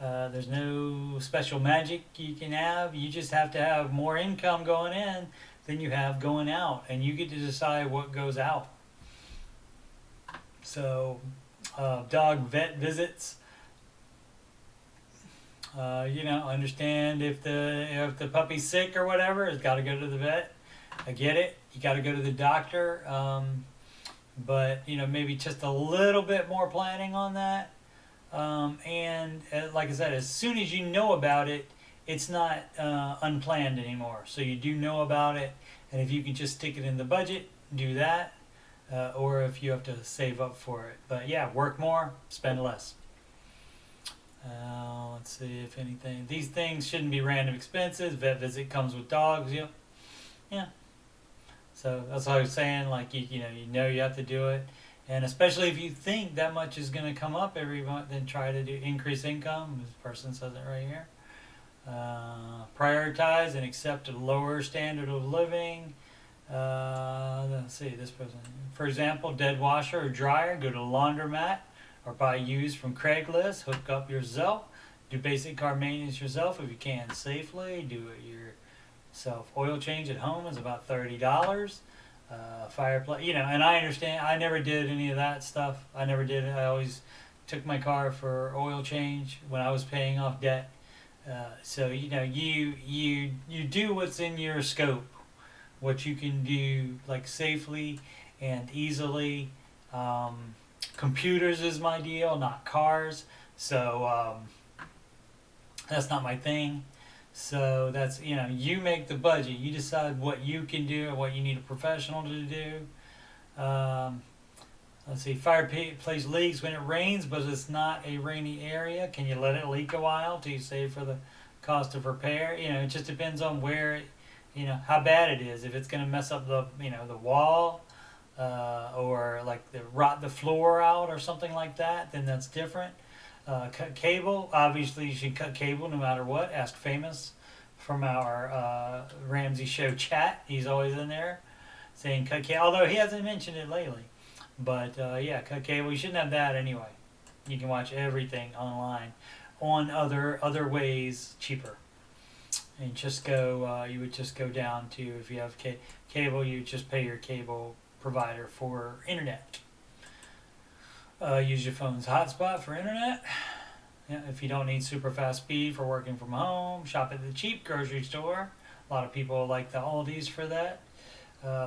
There's no special magic you can have. You just have to have more income going in than you have going out, and you get to decide what goes out. So, dog vet visits. Understand if the puppy's sick or whatever, it's got to go to the vet. I get it. You got to go to the doctor. But maybe just a little bit more planning on that. And like I said, as soon as you know about it, it's not unplanned anymore. So you do know about it, and if you can just stick it in the budget, do that. Or if you have to save up for it. But yeah, work more, spend less. Let's see if anything. These things shouldn't be random expenses. Vet visit comes with dogs. Yep. Yeah. So that's what I was saying. Like you have to do it, and especially if you think that much is going to come up every month, then try to do increase income. This person says it right here. Prioritize and accept a lower standard of living. Let's see this person. For example, dead washer or dryer. Go to a laundromat or buy used from Craigslist. Hook up yourself. Do basic car maintenance yourself if you can safely. Do it yourself. Oil change at home is about $30. Fireplace, and I understand. I never did any of that stuff. I never did it. I always took my car for oil change when I was paying off debt. So you do what's in your scope, what you can do like safely and easily. Computers is my deal, not cars. So that's not my thing. So that's you make the budget. You decide what you can do and what you need a professional to do. Let's see, fireplace leaks when it rains, but it's not a rainy area. Can you let it leak a while till you save for the cost of repair? It just depends on where, how bad it is. If it's going to mess up the wall, or like rot the floor out or something like that, then that's different. Cut cable. Obviously, you should cut cable no matter what. Ask Famous from our Ramsey show chat. He's always in there saying cut cable, although he hasn't mentioned it lately. But yeah, cut cable. You shouldn't have that anyway. You can watch everything online on other ways cheaper. And just go. You would just go down to, if you have cable, you just pay your cable provider for internet. Use your phone's hotspot for internet. Yeah, if you don't need super fast speed for working from home, shop at the cheap grocery store. A lot of people like the Aldi's for that.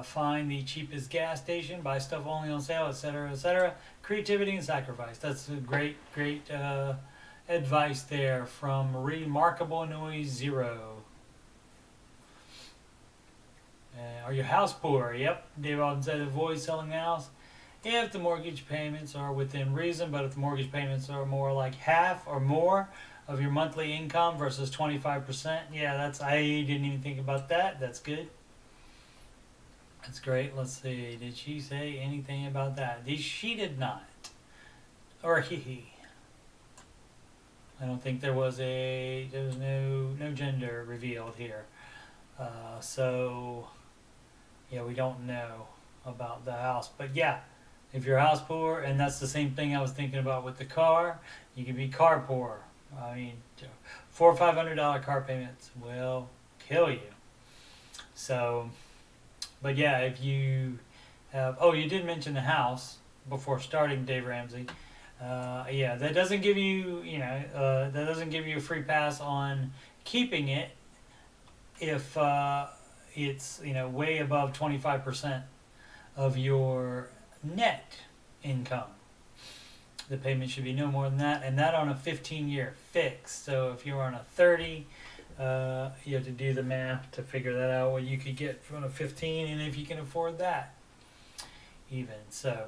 Find the cheapest gas station, buy stuff only on sale, etc., etc. Creativity and sacrifice. That's a great advice there from Remarkable Noise Zero. Are your house poor? Yep. Dave Alden said avoid selling the house if the mortgage payments are within reason, but if the mortgage payments are more like half or more of your monthly income versus 25%. Yeah, I didn't even think about that. That's good. That's great. Let's see. Did she say anything about that? She did not. Or he. I don't think there was no gender revealed here. So yeah, we don't know about the house. But yeah, if you're house poor, and that's the same thing I was thinking about with the car, you can be car poor. I mean, $400 or $500 car payments will kill you. So, but yeah, if you have, you did mention the house before starting, Dave Ramsey. Yeah, that doesn't give you, that doesn't give you a free pass on keeping it if it's way above 25% of your net income. The payment should be no more than that, and that on a 15-year fix. So if you're on a 30, you have to do the math to figure that out, what you could get from a 15, and if you can afford that even. So,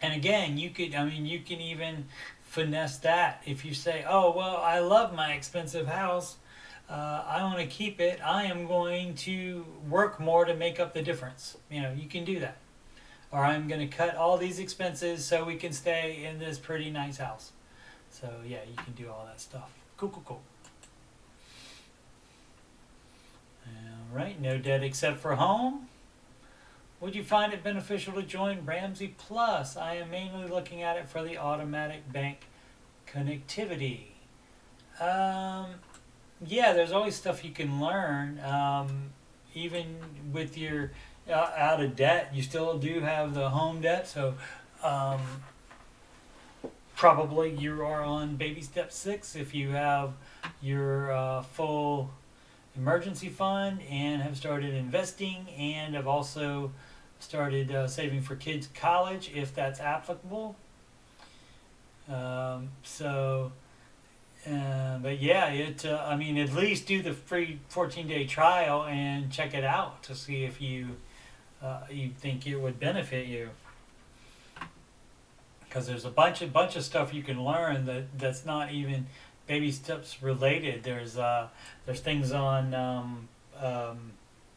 and again, you can even finesse that. If you say, oh, well, I love my expensive house, I want to keep it, I am going to work more to make up the difference. You can do that. Or I'm going to cut all these expenses so we can stay in this pretty nice house. So yeah, you can do all that stuff. Cool. Alright, no debt except for home. Would you find it beneficial to join Ramsey Plus? I am mainly looking at it for the automatic bank connectivity. Yeah, there's always stuff you can learn. Even with your out of debt, you still do have the home debt. So Um, Probably you are on baby step 6 if you have your full emergency fund and have started investing and have also started saving for kids' college if that's applicable. But yeah, I mean, at least do the free 14-day trial and check it out to see if you think it would benefit you. Because there's a bunch of stuff you can learn that's not even baby steps related. There's things on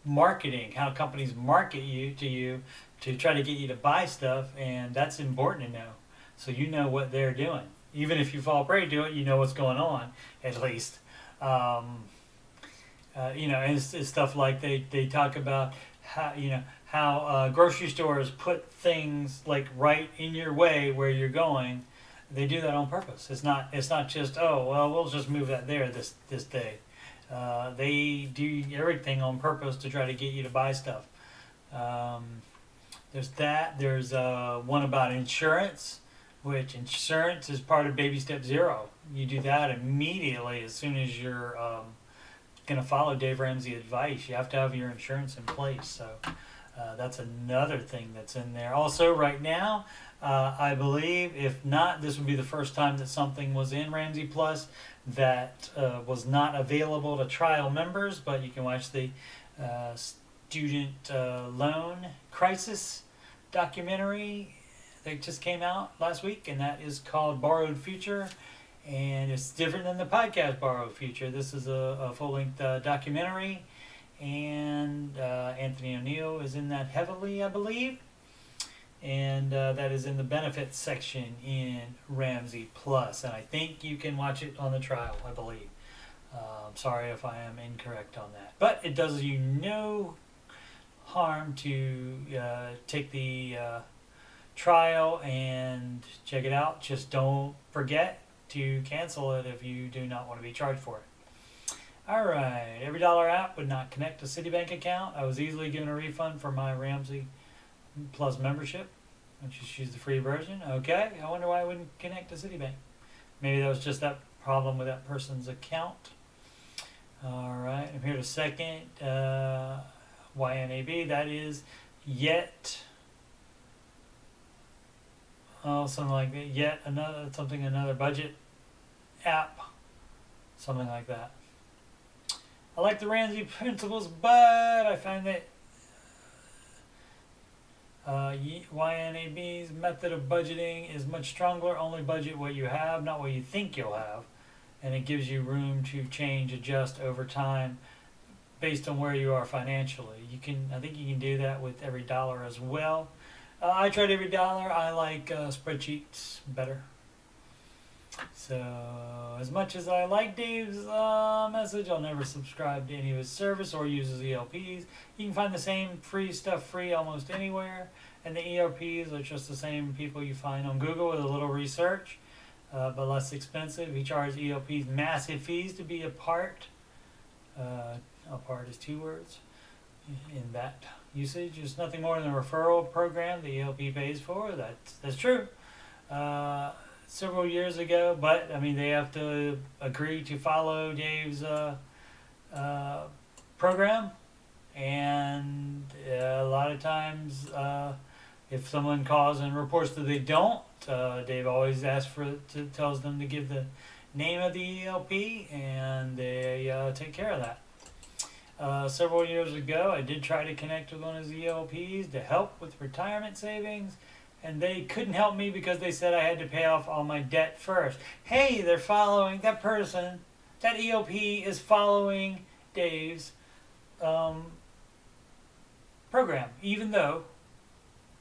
marketing, how companies market you to try to get you to buy stuff, and that's important to know. So you know what they're doing. Even if you fall prey to it, you know what's going on, at least. And it's stuff like they talk about how grocery stores put things like right in your way where you're going. They do that on purpose. It's not just, oh, well, we'll just move that there this day. They do everything on purpose to try to get you to buy stuff. There's that. There's one about insurance, which insurance is part of baby step 0. You do that immediately as soon as you're going to follow Dave Ramsey advice. You have to have your insurance in place. So that's another thing that's in there. Also, right now, I believe, if not, this would be the first time that something was in Ramsey Plus that was not available to trial members, but you can watch the student loan crisis documentary that just came out last week, and that is called Borrowed Future, and it's different than the podcast Borrowed Future. This is a full-length documentary, and Anthony O'Neill is in that heavily, I believe, and that is in the benefits section in Ramsey Plus, and I think you can watch it on the trial, I believe. I'm sorry if I am incorrect on that, but it does you no harm to take the trial and check it out. Just don't forget to cancel it if you do not want to be charged for it. Alright, Every Dollar app would not connect to Citibank account. I was easily given a refund for my Ramsey Plus membership. I just use the free version. Okay, I wonder why I wouldn't connect to Citibank. Maybe that was just that problem with that person's account. Alright, I'm here to second YNAB. That is yet something like that. Yet another budget app, something like that. I like the Ramsey principles, but I find that YNAB's method of budgeting is much stronger. Only budget what you have, not what you think you'll have, and it gives you room to change, adjust over time based on where you are financially. I think you can do that with Every Dollar as well. I tried Every Dollar. I like spreadsheets better. So, as much as I like Dave's message, I'll never subscribe to any of his service or use his ELPs. You can find the same free stuff free almost anywhere, and the ELPs are just the same people you find on Google with a little research, but less expensive. He charges ELPs massive fees to be a part. A part is 2 words in that usage. It's nothing more than a referral program the ELP pays for. That's true. Several years ago, but I mean they have to agree to follow Dave's program, and a lot of times if someone calls and reports that they don't, Dave always tells them to give the name of the ELP, and they take care of that. Several years ago, I did try to connect with one of his ELPs to help with retirement savings, and they couldn't help me because they said I had to pay off all my debt first. Hey, they're following, that person, that ELP is following Dave's program, even though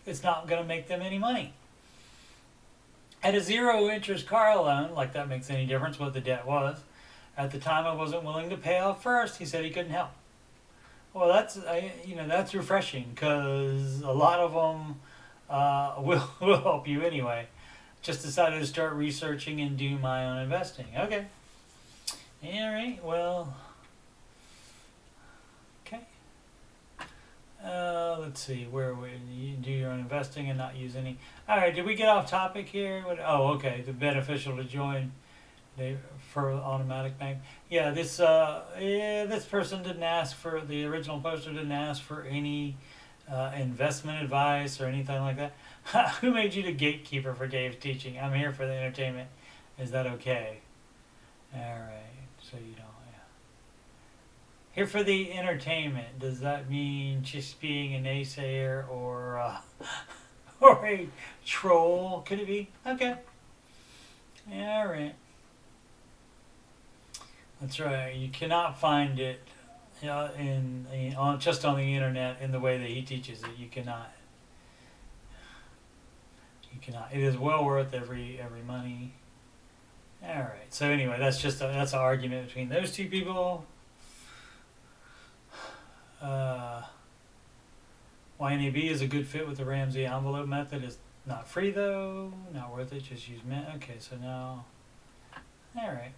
it's not going to make them any money. At a 0 interest car loan, like that makes any difference what the debt was, at the time I wasn't willing to pay off first. He said he couldn't help. Well, that's refreshing, because a lot of them will help you anyway. Just decided to start researching and do my own investing. Okay. Alright, well. Okay. Let's see, where we you do your own investing and not use any. All right, did we get off topic here? Oh, okay. The beneficial to join for automatic bank. Yeah, this person didn't ask for the original poster didn't ask for any investment advice or anything like that. Who made you the gatekeeper for Dave's teaching? I'm here for the entertainment. Is that okay? All right. So you don't. Here for the entertainment. Does that mean just being a naysayer or or a troll? Could it be? Okay. Yeah, all right. That's right. You cannot find it just on the internet in the way that he teaches it. You cannot. You cannot. It is well worth every money. All right. So anyway, that's an argument between those two people. YNAB is a good fit with the Ramsey envelope method. It's not free though. Not worth it. Just use Mint. Okay, so now, all right.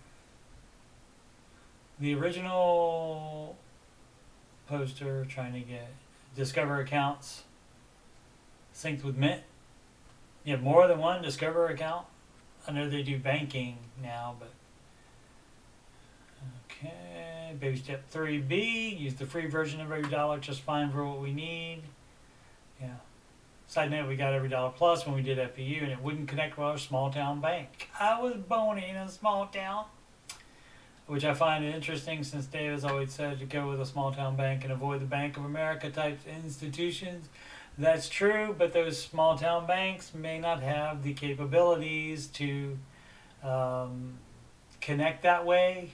The original poster trying to get Discover accounts synced with Mint. You have more than one Discover account. I know they do banking now, but okay. Baby step 3B. Use the free version of every dollar just fine for what we need. Yeah. Side note, we got every dollar plus when we did FPU, and it wouldn't connect with our small town bank. I was born in a small town, which I find interesting since Dave has always said to go with a small town bank and avoid the Bank of America type institutions. That's true, but those small town banks may not have the capabilities to connect that way.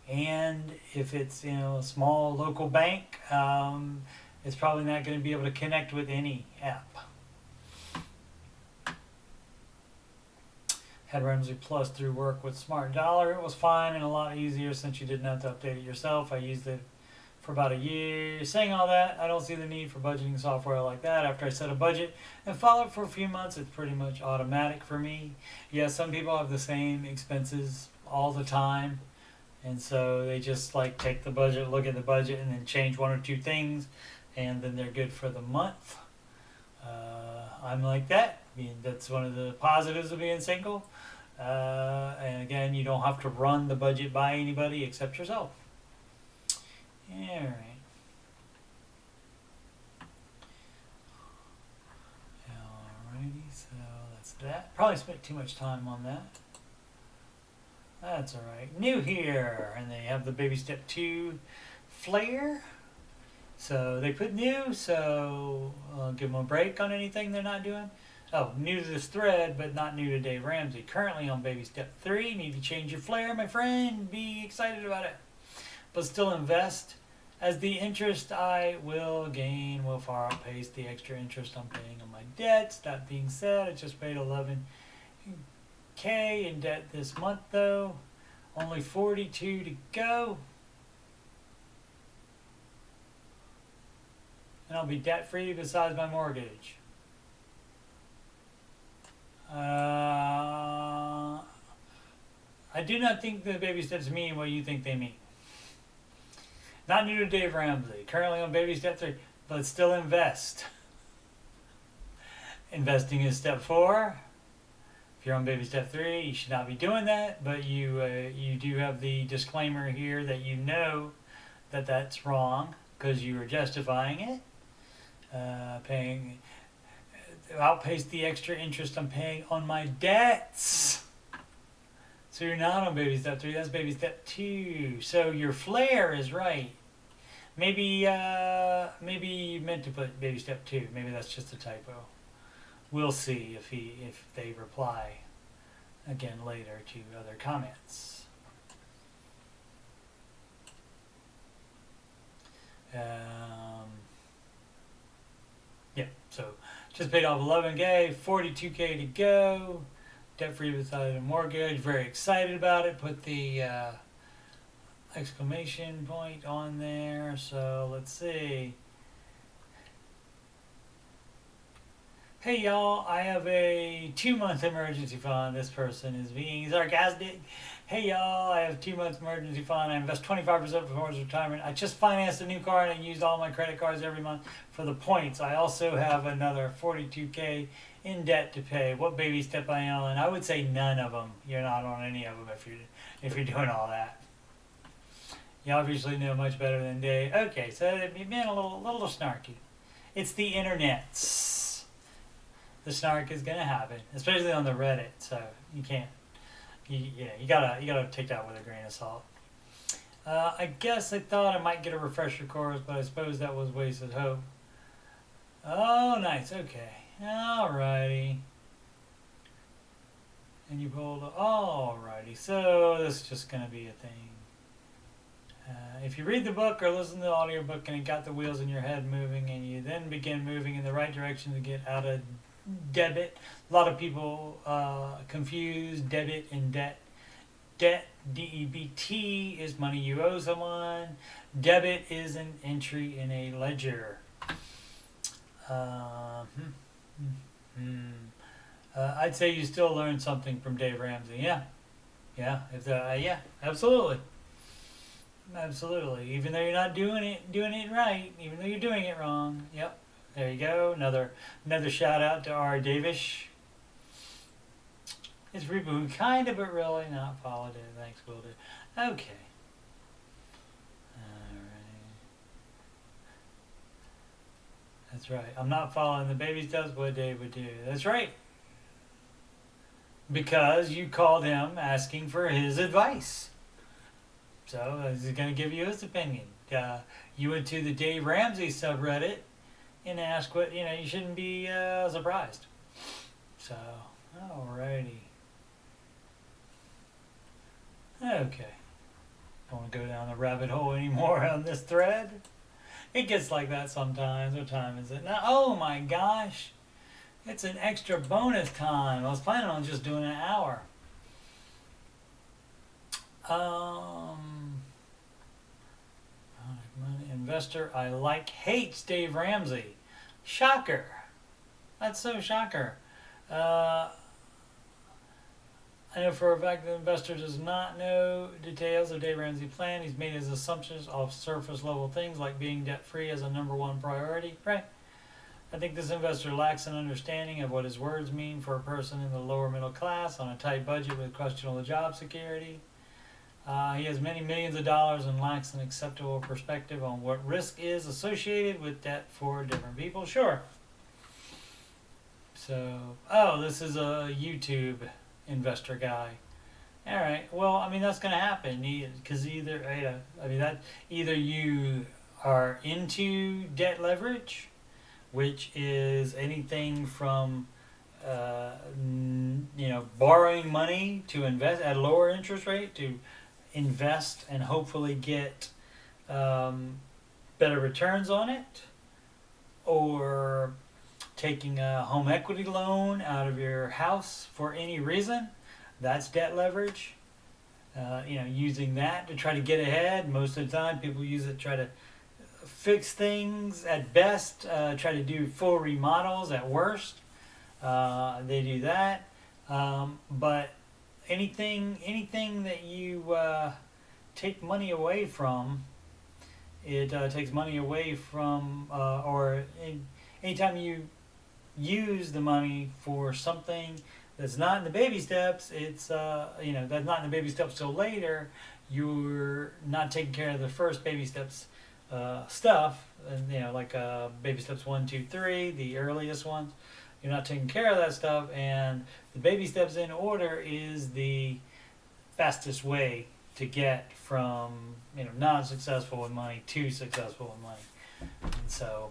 And if it's a small local bank, it's probably not going to be able to connect with any app. Had Ramsey Plus through work with Smart Dollar. It was fine and a lot easier since you didn't have to update it yourself. I used it for about a year. Saying all that, I don't see the need for budgeting software like that. After I set a budget and follow it for a few months, it's pretty much automatic for me. Yeah, some people have the same expenses all the time. And so they just like take the budget, look at the budget, and then change one or two things, and then they're good for the month. I'm like that. I mean, that's one of the positives of being single. And again, you don't have to run the budget by anybody except yourself. All right. Alrighty, so that's that. Probably spent too much time on that. That's alright. New here, and they have the Baby Step 2 flare. So they put new, so I'll give them a break on anything they're not doing. Oh, new to this thread, but not new to Dave Ramsey. Currently on Baby Step 3, need to change your flare, my friend. Be excited about it. But still invest, as the interest I will gain will far outpace the extra interest I'm paying on my debts. That being said, I just paid $11K in debt this month though. Only 42 to go. And I'll be debt free besides my mortgage. I do not think the baby steps mean what you think they mean. Not new to Dave Ramsey. Currently on baby step 3, but still invest. Investing is step 4. If you're on baby step 3, you should not be doing that, but you do have the disclaimer here that you know that that's wrong because you are justifying it. Paying outpace the extra interest I'm paying on my debts. So you're not on baby step 3, that's baby step 2. So your flare is right. Maybe you meant to put baby step 2. Maybe that's just a typo. We'll see if they reply again later to other comments. Yeah, so just paid off 11K, 42K to go. Debt free without a mortgage. Very excited about it. Put the exclamation point on there. So let's see. Hey y'all, I have a 2-month emergency fund. This person is being sarcastic. Hey y'all, I have 2 months emergency fund. I invest 25% towards retirement. I just financed a new car and I used all my credit cards every month for the points. I also have another 42K in debt to pay. What baby step I on? I would say none of them. You're not on any of them if you're doing all that. You obviously know much better than Dave. Okay, so you've been a little snarky. It's the internet. The snark is gonna happen, especially on the Reddit. So you can't. You gotta take that with a grain of salt. I guess I thought I might get a refresher course, but I suppose that was wasted hope. Oh, nice. Okay. Alrighty. And you pulled. Alrighty. So this is just gonna be a thing. If you read the book or listen to the audiobook and it got the wheels in your head moving, and you then begin moving in the right direction to get out of debit. A lot of people confuse debit and debt. Debt, D-E-B-T, is money you owe someone. Debit is an entry in a ledger. I'd say you still learned something from Dave Ramsey. Yeah, absolutely. Absolutely. Even though you're not doing it right, even though you're doing it wrong. Yep. There you go. Another shout out to our Davish. It's reboot, kind of, but really not followed it. Thanks, will do. Okay. Alright. That's right. I'm not following the baby steps, what Dave would do. That's right. Because you called him asking for his advice. So he's going to give you his opinion. You went to the Dave Ramsey subreddit and ask what, you shouldn't be surprised. So, alrighty. Okay. Don't want to go down the rabbit hole anymore on this thread. It gets like that sometimes. What time is it now? Oh my gosh. It's an extra bonus time. I was planning on just doing an hour. Investor I like hates Dave Ramsey. Shocker. That's so shocker. I know for a fact the investor does not know details of Dave Ramsey's plan. He's made his assumptions off surface level things like being debt free as a #1 priority. Right. I think this investor lacks an understanding of what his words mean for a person in the lower middle class on a tight budget with questionable job security. He has many millions of dollars and lacks an acceptable perspective on what risk is associated with debt for different people. Sure. So, this is a YouTube investor guy. All right. Well, I mean, that's going to happen because either you are into debt leverage, which is anything from borrowing money to invest at a lower interest rate to invest and hopefully get better returns on it, or taking a home equity loan out of your house for any reason. That's debt leverage. Using that to try to get ahead. Most of the time people use it to try to fix things at best, try to do full remodels at worst. They do that. But anything that you take money away from, it takes money away from, anytime you use the money for something that's not in the baby steps, it's that's not in the baby steps till later. You're not taking care of the first baby steps stuff, and like baby steps 1, 2, 3, the earliest ones. You're not taking care of that stuff, and the baby steps in order is the fastest way to get from non-successful with money to successful with money. And so,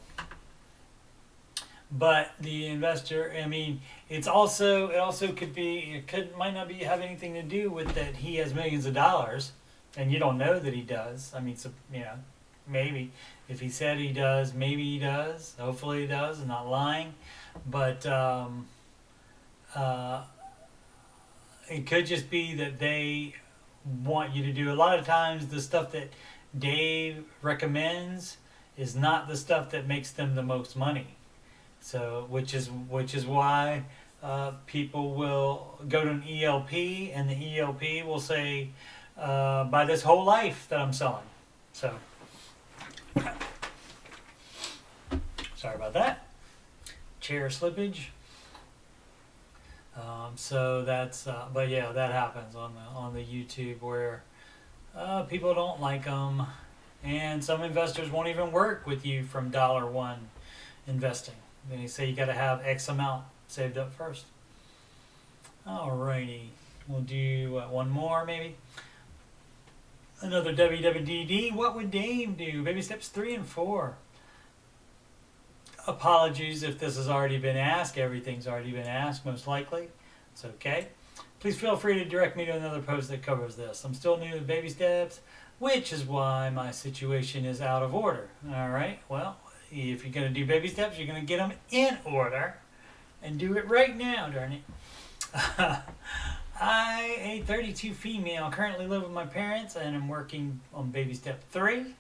but the investor, it might not have anything to do with that he has millions of dollars, and you don't know that he does. Maybe if he said he does, maybe he does. Hopefully he does, and not lying. But it could just be that they want you to do. A lot of times the stuff that Dave recommends is not the stuff that makes them the most money. So which is why people will go to an ELP, and the ELP will say, buy this whole life that I'm selling. So, sorry about that. Chair slippage. So that's, but yeah, that happens on the YouTube where people don't like them, and some investors won't even work with you from $1 investing. They say you got to have X amount saved up first. Alrighty, we'll do one more maybe. Another WWDD. What would Dave do? Baby steps 3 and 4. Apologies if this has already been asked. Everything's already been asked, most likely. It's okay. Please feel free to direct me to another post that covers this. I'm still new to baby steps, which is why my situation is out of order. Alright, well, if you're going to do baby steps, you're going to get them in order and do it right now, darn it. I, a 32 female, currently live with my parents and am working on baby step 3.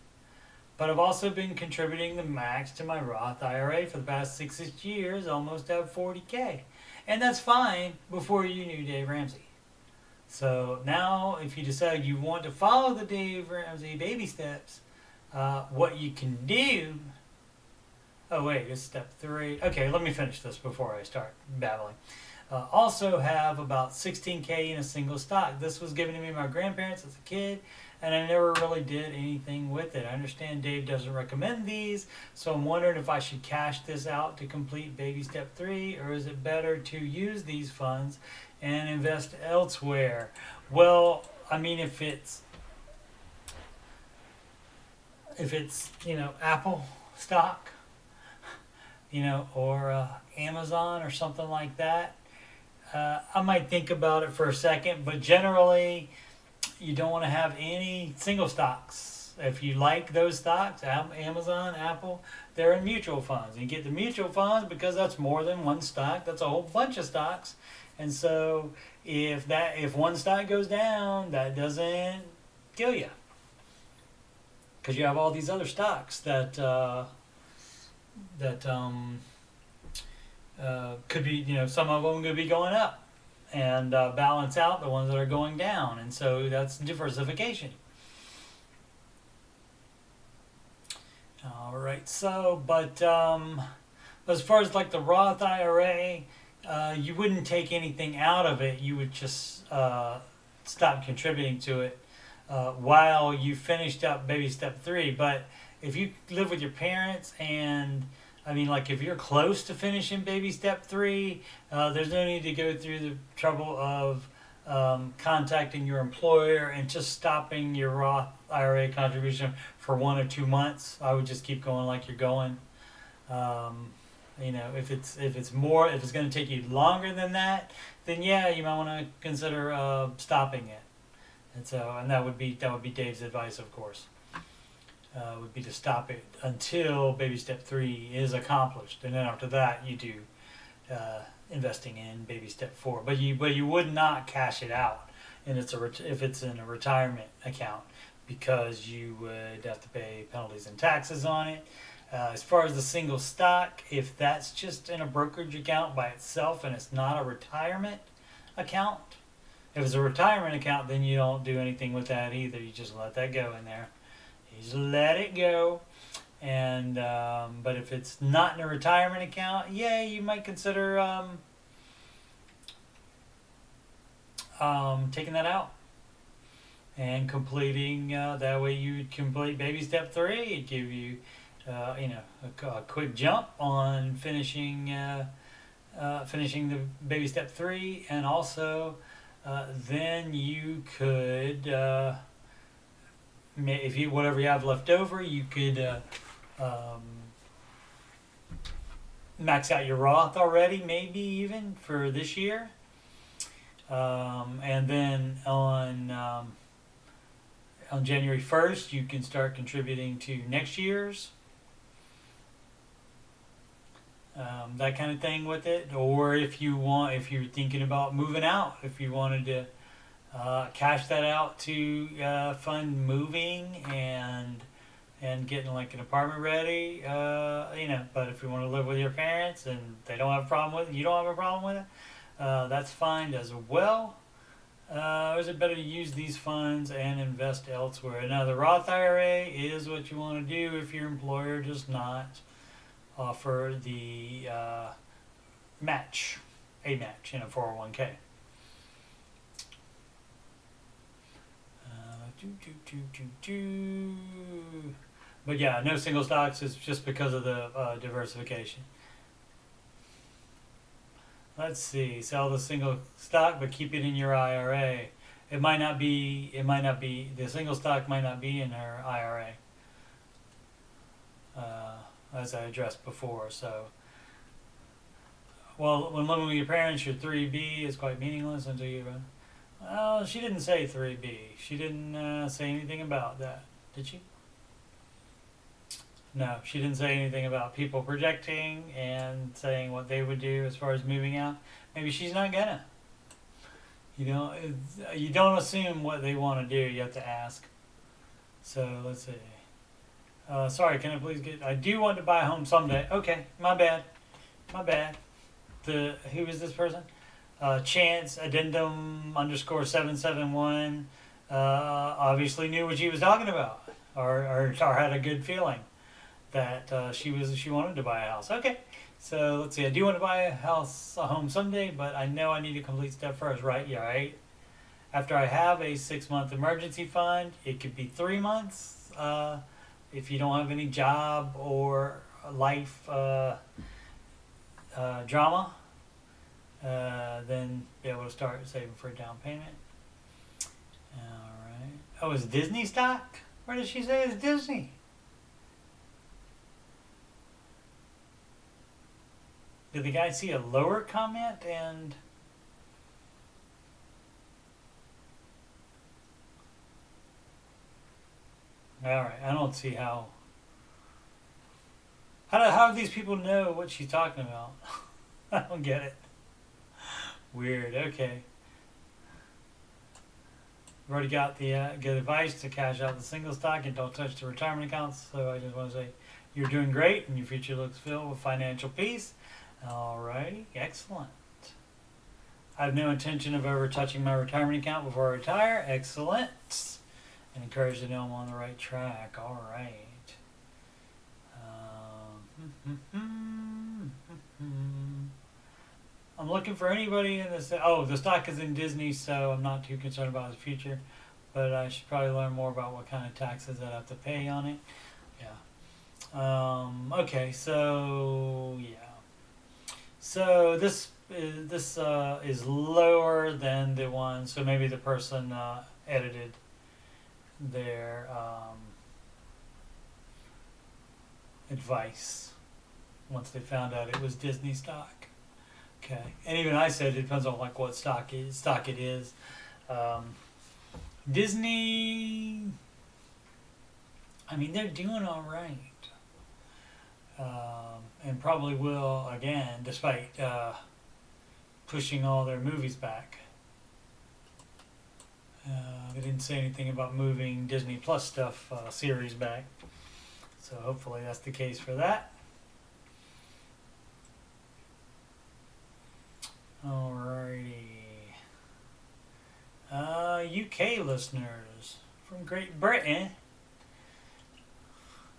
But I've also been contributing the max to my Roth IRA for the past 6 years, almost at 40K. And that's fine before you knew Dave Ramsey. So now, if you decide you want to follow the Dave Ramsey baby steps, what you can do... Oh wait, it's step 3. Okay, let me finish this before I start babbling. Also have about 16K in a single stock. This was given to me by my grandparents as a kid, and I never really did anything with it. I understand Dave doesn't recommend these, so I'm wondering if I should cash this out to complete baby step 3, or is it better to use these funds and invest elsewhere? Well, I mean, if it's Apple stock, or Amazon or something like that, I might think about it for a second, but generally you don't want to have any single stocks. If you like those stocks, Amazon, Apple, they're in mutual funds. You get the mutual funds because that's more than one stock. That's a whole bunch of stocks. And so if one stock goes down, that doesn't kill you, because you have all these other stocks that could be, some of them could be going up and balance out the ones that are going down. And so that's diversification. All right. So, but as far as like the Roth IRA, you wouldn't take anything out of it. You would just stop contributing to it while you finished up baby step 3. But if you live with your parents, and like if you're close to finishing baby step 3, there's no need to go through the trouble of contacting your employer and just stopping your Roth IRA contribution for 1 or 2 months. I would just keep going like you're going. If it's going to take you longer than that, then yeah, you might want to consider stopping it. And that would be Dave's advice, of course. Would be to stop it until baby step 3 is accomplished, and then after that you do investing in baby step 4. But you would not cash it out, and if it's in a retirement account, because you would have to pay penalties and taxes on it. As far as the single stock, if that's just in a brokerage account by itself and it's not a retirement account, if it's a retirement account, then you don't do anything with that either. You just let that go in there. You just let it go. And but if it's not in a retirement account, yeah, you might consider taking that out and completing. That way you would complete baby step 3. It'd give you a quick jump on finishing the baby step 3, and also then you could, if you whatever you have left over, you could max out your Roth already, maybe even for this year, and then on January 1st you can start contributing to next year's. That kind of thing with it. Or if you're thinking about moving out, if you wanted to cash that out to fund moving and and getting like an apartment ready, but if you want to live with your parents and they don't have a problem with it, you don't have a problem with it, that's fine as well. Or is it better to use these funds and invest elsewhere? Now, the Roth IRA is what you want to do if your employer does not offer the match, a match in a 401k. But yeah, no single stocks is just because of the diversification. Let's see. Sell the single stock, but keep it in your IRA. It might not be. The single stock might not be in her IRA, as I addressed before. So, well, when living with your parents, your 3B is quite meaningless until you. Well, she didn't say 3B. She didn't say anything about that, did she? No, she didn't say anything about people projecting and saying what they would do as far as moving out. Maybe she's not gonna. You don't assume what they want to do. You have to ask. So let's see. Sorry, can I please get? I do want to buy a home someday. Okay, my bad. Who is this person? Chance addendum _771. Obviously knew what she was talking about, or had a good feeling that she wanted to buy a house. Okay, so let's see. I do want to buy a home someday, but I know I need a complete step first, right? Yeah, right. After I have a 6-month emergency fund, it could be 3 months. If you don't have any job or life drama, then be able to start saving for a down payment. All right. Oh, it's Disney stock? Where did she say it's Disney? Did the guy see a lower comment and... Alright, I don't see how... How do these people know what she's talking about? I don't get it. Weird, okay. We've already got the good advice to cash out the single stock and don't touch the retirement accounts. So I just want to say you're doing great and your future looks filled with financial peace. Alrighty, excellent. I have no intention of ever touching my retirement account before I retire. Excellent. And encouraged to know I'm on the right track. Alright. I'm looking for anybody in this. Oh, the stock is in Disney, so I'm not too concerned about the future. But I should probably learn more about what kind of taxes I have to pay on it. Yeah. Okay, so yeah. So this is lower than the one. So maybe the person edited their advice once they found out it was Disney stock. Okay, and even I said it depends on like what stock it is. Disney, I mean, they're doing all right, and probably will again, despite pushing all their movies back. They didn't say anything about moving Disney Plus stuff series back, so hopefully that's the case for that. Alrighty. UK listeners from Great Britain.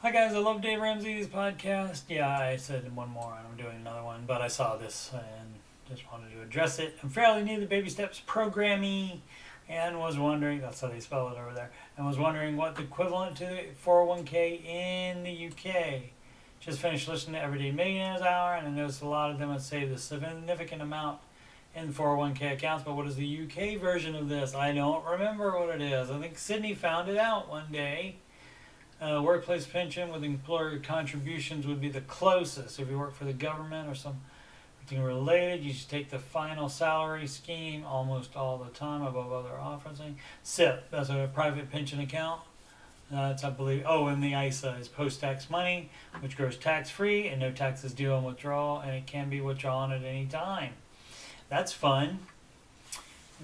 Hi guys, I love Dave Ramsey's podcast. Yeah, I said one more and I'm doing another one, but I saw this and just wanted to address it. I'm fairly new to Baby Steps programming and was wondering, that's how they spell it over there, and was wondering what the equivalent to the 401k in the UK. Just finished listening to Everyday Millionaires Hour and I noticed a lot of them had saved a significant amount in 401k accounts, but what is the UK version of this? I don't remember what it is. I think Sydney found it out one day. Workplace pension with employer contributions would be the closest. If you work for the government or something related, you should take the final salary scheme almost all the time above other offers. SIP, that's a private pension account. That's, I believe, and the ISA is post-tax money, which grows tax-free and no taxes due on withdrawal, and it can be withdrawn at any time. That's fun.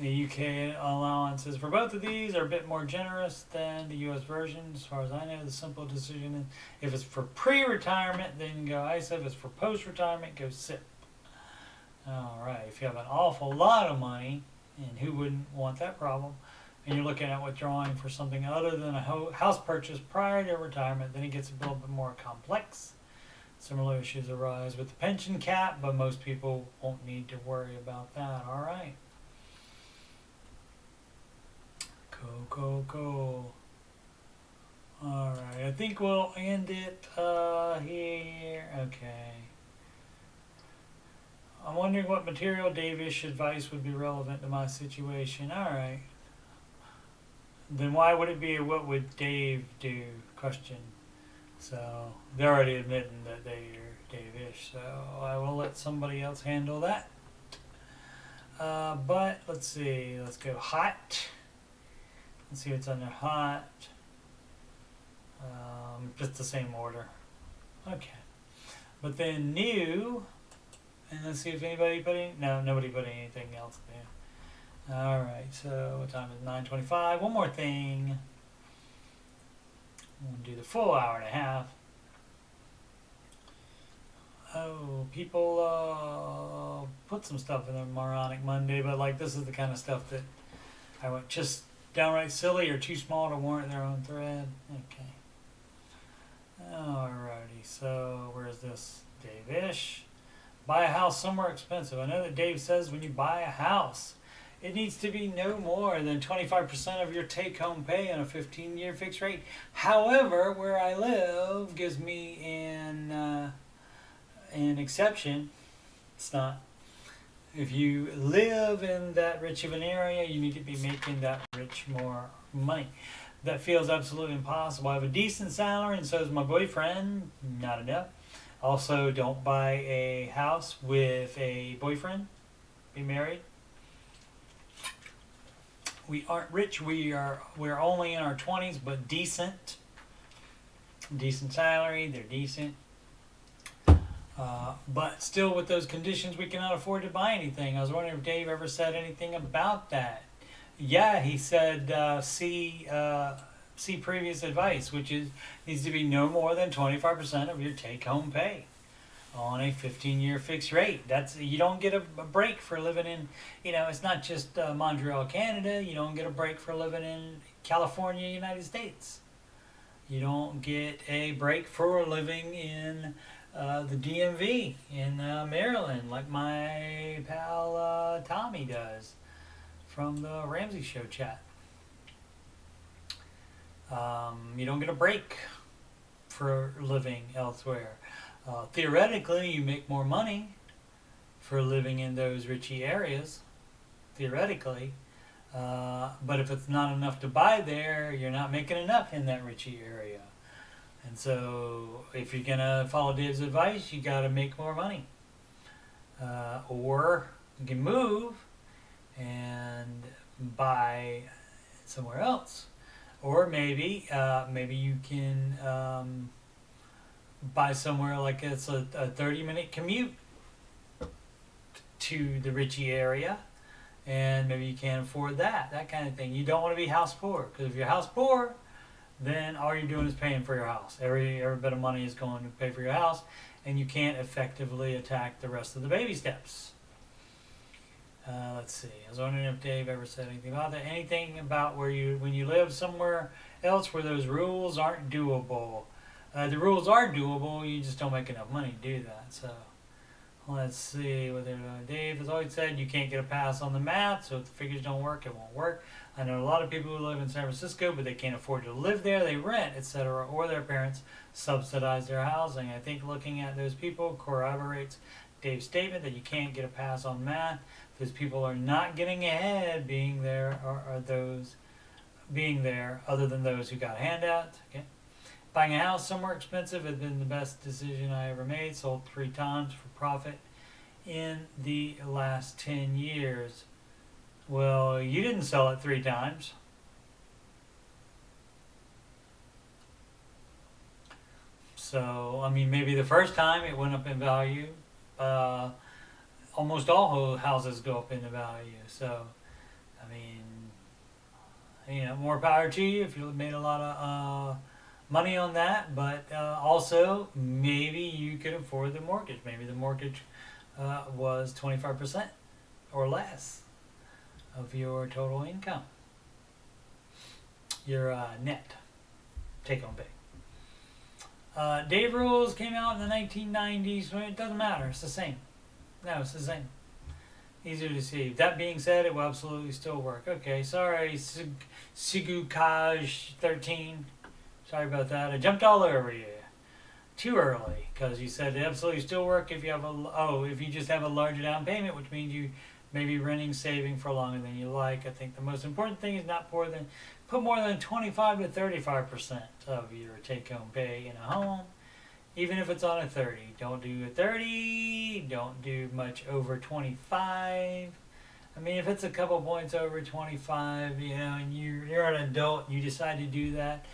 The UK allowances for both of these are a bit more generous than the US version. As far as I know, the simple decision is if it's for pre-retirement, then go ISA. If it's for post-retirement, go SIP. Alright, if you have an awful lot of money, and who wouldn't want that problem, and you're looking at withdrawing for something other than a house purchase prior to retirement, then it gets a little bit more complex. Similar issues arise with the pension cap, but most people won't need to worry about that. Alright. Cool. Alright, I think we'll end it here. Okay. I'm wondering what material Dave-ish advice would be relevant to my situation. Alright. Then why would it be a what would Dave do question? So they're already admitting that they're Dave-ish, so I will let somebody else handle that. But let's see, let's go hot. Let's see what's under hot. Just the same order. Okay. But then new, and let's see if anybody put any, no, nobody put anything else there. Alright, so what time is 9:25? One more thing. We'll do the full hour and a half. Oh, people put some stuff in their moronic Monday, but like this is the kind of stuff that I went just downright silly or too small to warrant their own thread. Okay. Alrighty, so where's this? Dave-ish. Buy a house somewhere expensive. I know that Dave says when you buy a house, it needs to be no more than 25% of your take-home pay on a 15-year fixed rate. However, where I live gives me an exception. It's not. If you live in that rich of an area, you need to be making that rich more money. That feels absolutely impossible. I have a decent salary, and so does my boyfriend. Not enough. Also, don't buy a house with a boyfriend. Be married. We aren't rich. We're only in our 20s, but decent. Decent salary. They're decent. But still, with those conditions, we cannot afford to buy anything. I was wondering if Dave ever said anything about that. Yeah, he said see previous advice, which is needs to be no more than 25% of your take-home pay on a 15-year fixed rate. That's you don't get a break for living in. It's not just Montreal, Canada. You don't get a break for living in California, United States. You don't get a break for living in the DMV in Maryland, like my pal Tommy does from the Ramsey show chat. You don't get a break for living elsewhere. Theoretically, you make more money for living in those richy areas, theoretically. But if it's not enough to buy there, you're not making enough in that richy area. And so if you're going to follow Dave's advice, you got to make more money. Or you can move and buy somewhere else. Or maybe you can buy somewhere like it's a 30-minute commute to the richy area. And maybe you can't afford that kind of thing. You don't want to be house poor. Because if you're house poor, then all you're doing is paying for your house. Every bit of money is going to pay for your house, and you can't effectively attack the rest of the baby steps. Let's see. I was wondering if Dave ever said anything about that. Anything about when you live somewhere else where those rules aren't doable. The rules are doable, you just don't make enough money to do that. So let's see. Whether Dave has always said you can't get a pass on the math, so if the figures don't work, it won't work. I know a lot of people who live in San Francisco, but they can't afford to live there. They rent, etc., or their parents subsidize their housing. I think looking at those people corroborates Dave's statement that you can't get a pass on math. Those people are not getting ahead being there, or those being there other than those who got handouts. Okay. Buying a house somewhere expensive has been the best decision I ever made. Sold 3 times for profit in the last 10 years. Well, you didn't sell it 3 times. So, I mean, maybe the first time it went up in value. Almost all houses go up in value. So, I mean, more power to you if you made a lot of money on that. But also, maybe you could afford the mortgage. Maybe the mortgage was 25% or less of your total income, your net take-home pay. Dave rules came out in the 1990s. It doesn't matter. It's the same. No, it's the same. Easier to see. That being said, it will absolutely still work. Okay, sorry, Sigukaj 13. Sorry about that. I jumped all over you. Too early, because you said it absolutely still work if you have if you just have a larger down payment, which means you may be renting, saving for longer than you like. I think the most important thing is not put more than 25 to 35% of your take-home pay in a home, even if it's on a 30. Don't do a 30. Don't do much over 25. I mean, if it's a couple points over 25, and you're an adult, you decide to do that,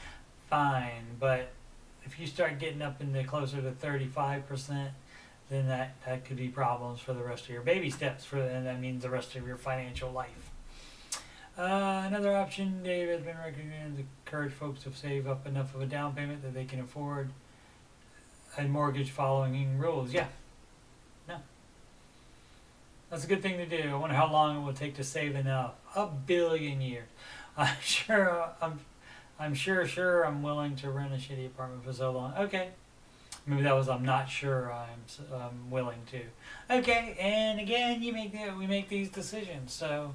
fine. But if you start getting up into closer to 35%, then that could be problems for the rest of your baby steps, and that means the rest of your financial life. Another option, Dave has been recommending to encourage folks to save up enough of a down payment that they can afford a mortgage following rules. Yeah. No. That's a good thing to do. I wonder how long it will take to save enough. 1 billion years. I'm sure I'm willing to rent a shitty apartment for so long. Okay. Maybe that was I'm not sure I'm willing to. Okay, and again, we make these decisions. So,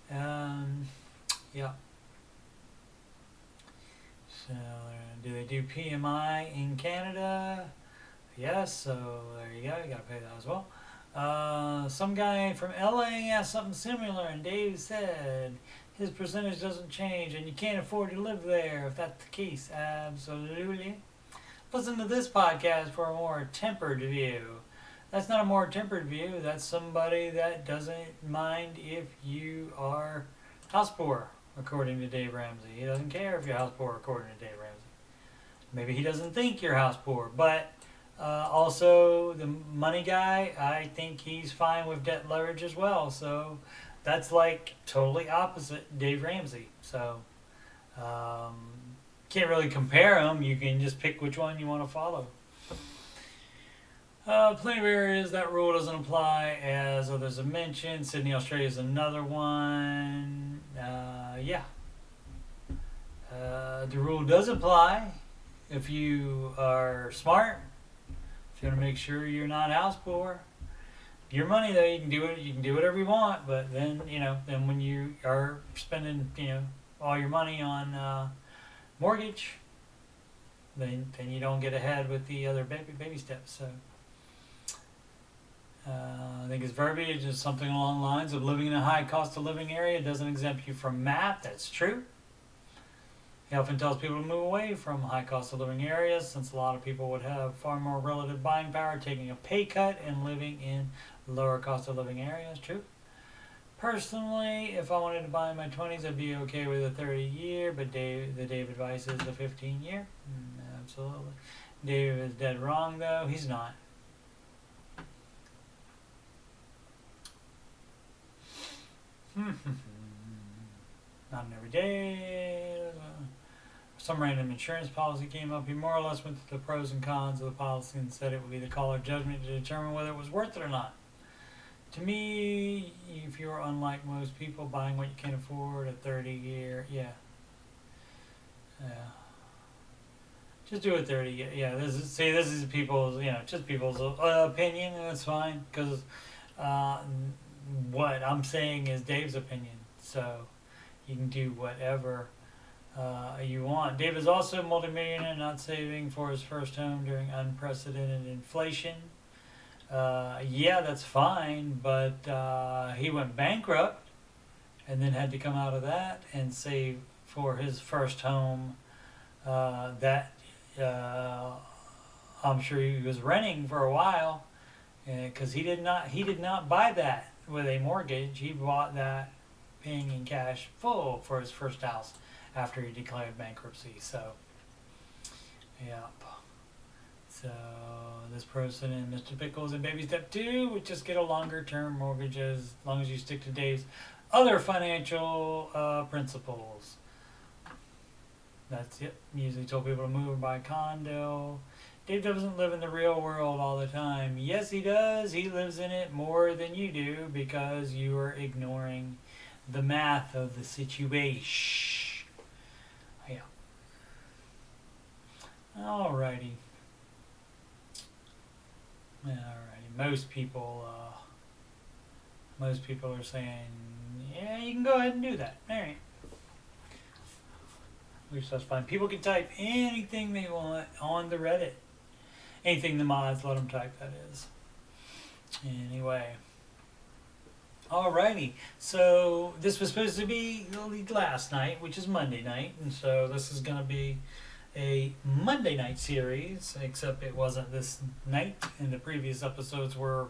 yeah. So, do they do PMI in Canada? Yes, so there you go. You gotta pay that as well. Some guy from LA asked something similar, and Dave said his percentage doesn't change, and you can't afford to live there if that's the case. Absolutely. Listen to this podcast for a more tempered view. That's not a more tempered view. That's somebody that doesn't mind if you are house poor, according to Dave Ramsey. He doesn't care if you're house poor, according to Dave Ramsey. Maybe he doesn't think you're house poor, but also the money guy, I think he's fine with debt leverage as well. So that's like totally opposite Dave Ramsey. So can't really compare them. You can just pick which one you want to follow. Plenty of areas that rule doesn't apply, as others have mentioned. Sydney, Australia is another one. Yeah. The rule does apply if you are smart. If you want to make sure you're not house poor. Your money, though, you can do whatever you want. But then, then when you are spending, all your money on mortgage, then you don't get ahead with the other baby steps. So I think his verbiage is something along the lines of living in a high cost of living area doesn't exempt you from MAP. That's true. He often tells people to move away from high cost of living areas, since a lot of people would have far more relative buying power taking a pay cut and living in lower cost of living areas. True. Personally, if I wanted to buy in my 20s, I'd be okay with a 30-year, but the Dave advice is the 15-year. Absolutely. Dave is dead wrong, though. He's not. Not an everyday. Some random insurance policy came up. He more or less went through the pros and cons of the policy and said it would be the caller judgment to determine whether it was worth it or not. To me, if you're unlike most people buying what you can afford, a 30-year, yeah. Just do a 30-year. Yeah, this is people's, just people's opinion, and it's fine, because what I'm saying is Dave's opinion, so you can do whatever you want. Dave is also a multimillionaire, not saving for his first home during unprecedented inflation. Yeah, that's fine, but he went bankrupt and then had to come out of that and save for his first home that I'm sure he was renting for a while, because he did not buy that with a mortgage. He bought that paying in cash full for his first house after he declared bankruptcy. So, yep. So this person and Mr. Pickles and Baby Step 2 would just get a longer term mortgage as long as you stick to Dave's other financial principles. That's it. Usually told people to move or buy a condo. Dave doesn't live in the real world all the time. Yes, he does. He lives in it more than you do because you are ignoring the math of the situation. Yeah. Alrighty. Most people are saying, yeah, you can go ahead and do that. Alright. Which that's fine. People can type anything they want on the Reddit. Anything the mods let them type, that is. Anyway. Alrighty. So this was supposed to be last night, which is Monday night. And so this is going to be a Monday night series, except it wasn't this night. And the previous episodes were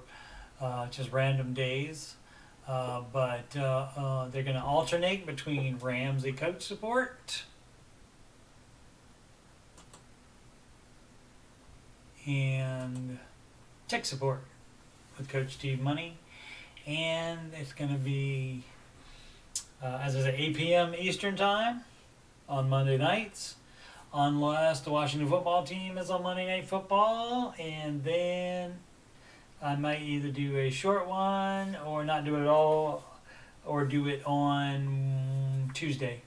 just random days. But they're going to alternate between Ramsey Coach Support and tech support with Coach Steve Money. And it's going to be, as I say, 8 p.m. Eastern Time on Monday nights, unless the Washington football team is on Monday Night Football. And then I might either do a short one or not do it at all, or do it on Tuesday.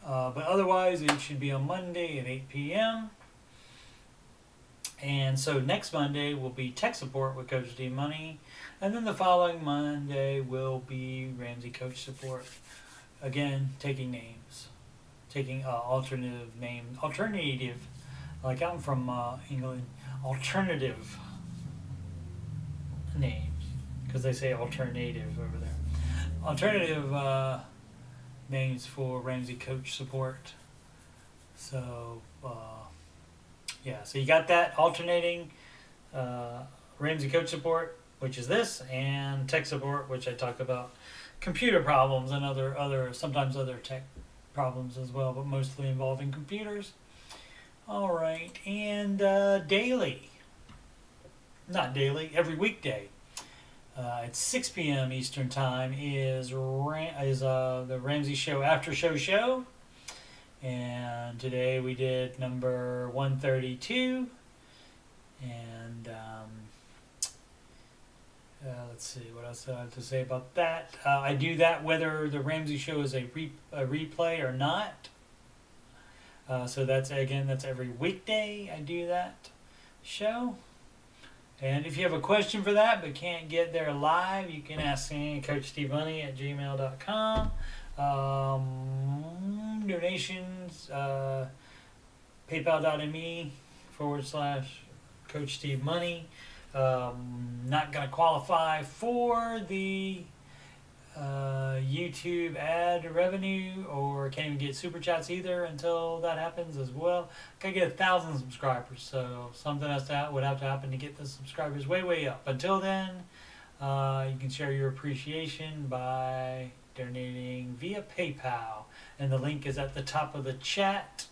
But otherwise, it should be on Monday at 8 p.m. And so next Monday will be tech support with Coach D Money. And then the following Monday will be Ramsey Coach Support. Again, taking names. Taking alternative names. Alternative. Like I'm from England. Alternative names. Because they say alternative over there. Alternative names for Ramsey Coach Support. So, yeah, so you got that alternating Ramsey Coach Support, which is this, and tech support, which I talk about computer problems and sometimes other tech problems as well, but mostly involving computers. All right, and daily, not daily, every weekday at 6 p.m. Eastern Time is the Ramsey Show After Show. And today we did number 132, and let's see what else I have to say about that. I do that whether the Ramsey Show is a replay or not. So that's every weekday I do that show. And if you have a question for that but can't get there live, you can ask me, CoachSteveMoney@gmail.com. Donations, PayPal.me/Coach Steve Money. Not going to qualify for the YouTube ad revenue, or can't even get super chats either until that happens as well. Gotta get 1,000 subscribers, so something would have to happen to get the subscribers way up. Until then, you can share your appreciation by donating via PayPal, and the link is at the top of the chat.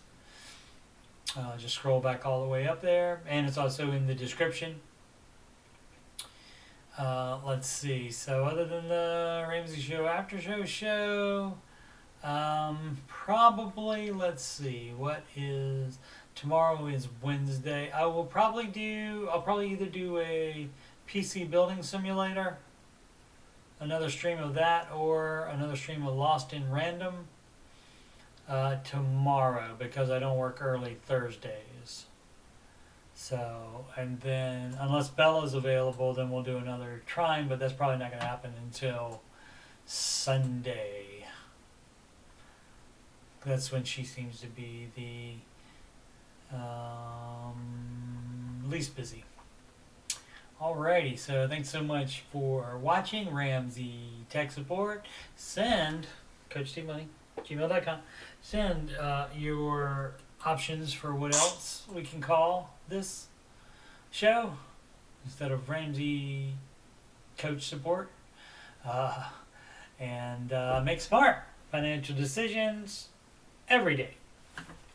Just scroll back all the way up there, and it's also in the description. Let's see. So other than the Ramsey Show After Show, probably, let's see, tomorrow is Wednesday. I'll probably either do a PC building simulator, another stream of that, or another stream of Lost in Random tomorrow, because I don't work early Thursdays. So, and then unless Bella's available, then we'll do another trying, but that's probably not going to happen until Sunday. That's when she seems to be the least busy. Alrighty, so thanks so much for watching Ramsey Tech Support. Send CoachTMoney@gmail.com. Send your options for what else we can call this show instead of Ramsey Coach Support. And make smart financial decisions every day.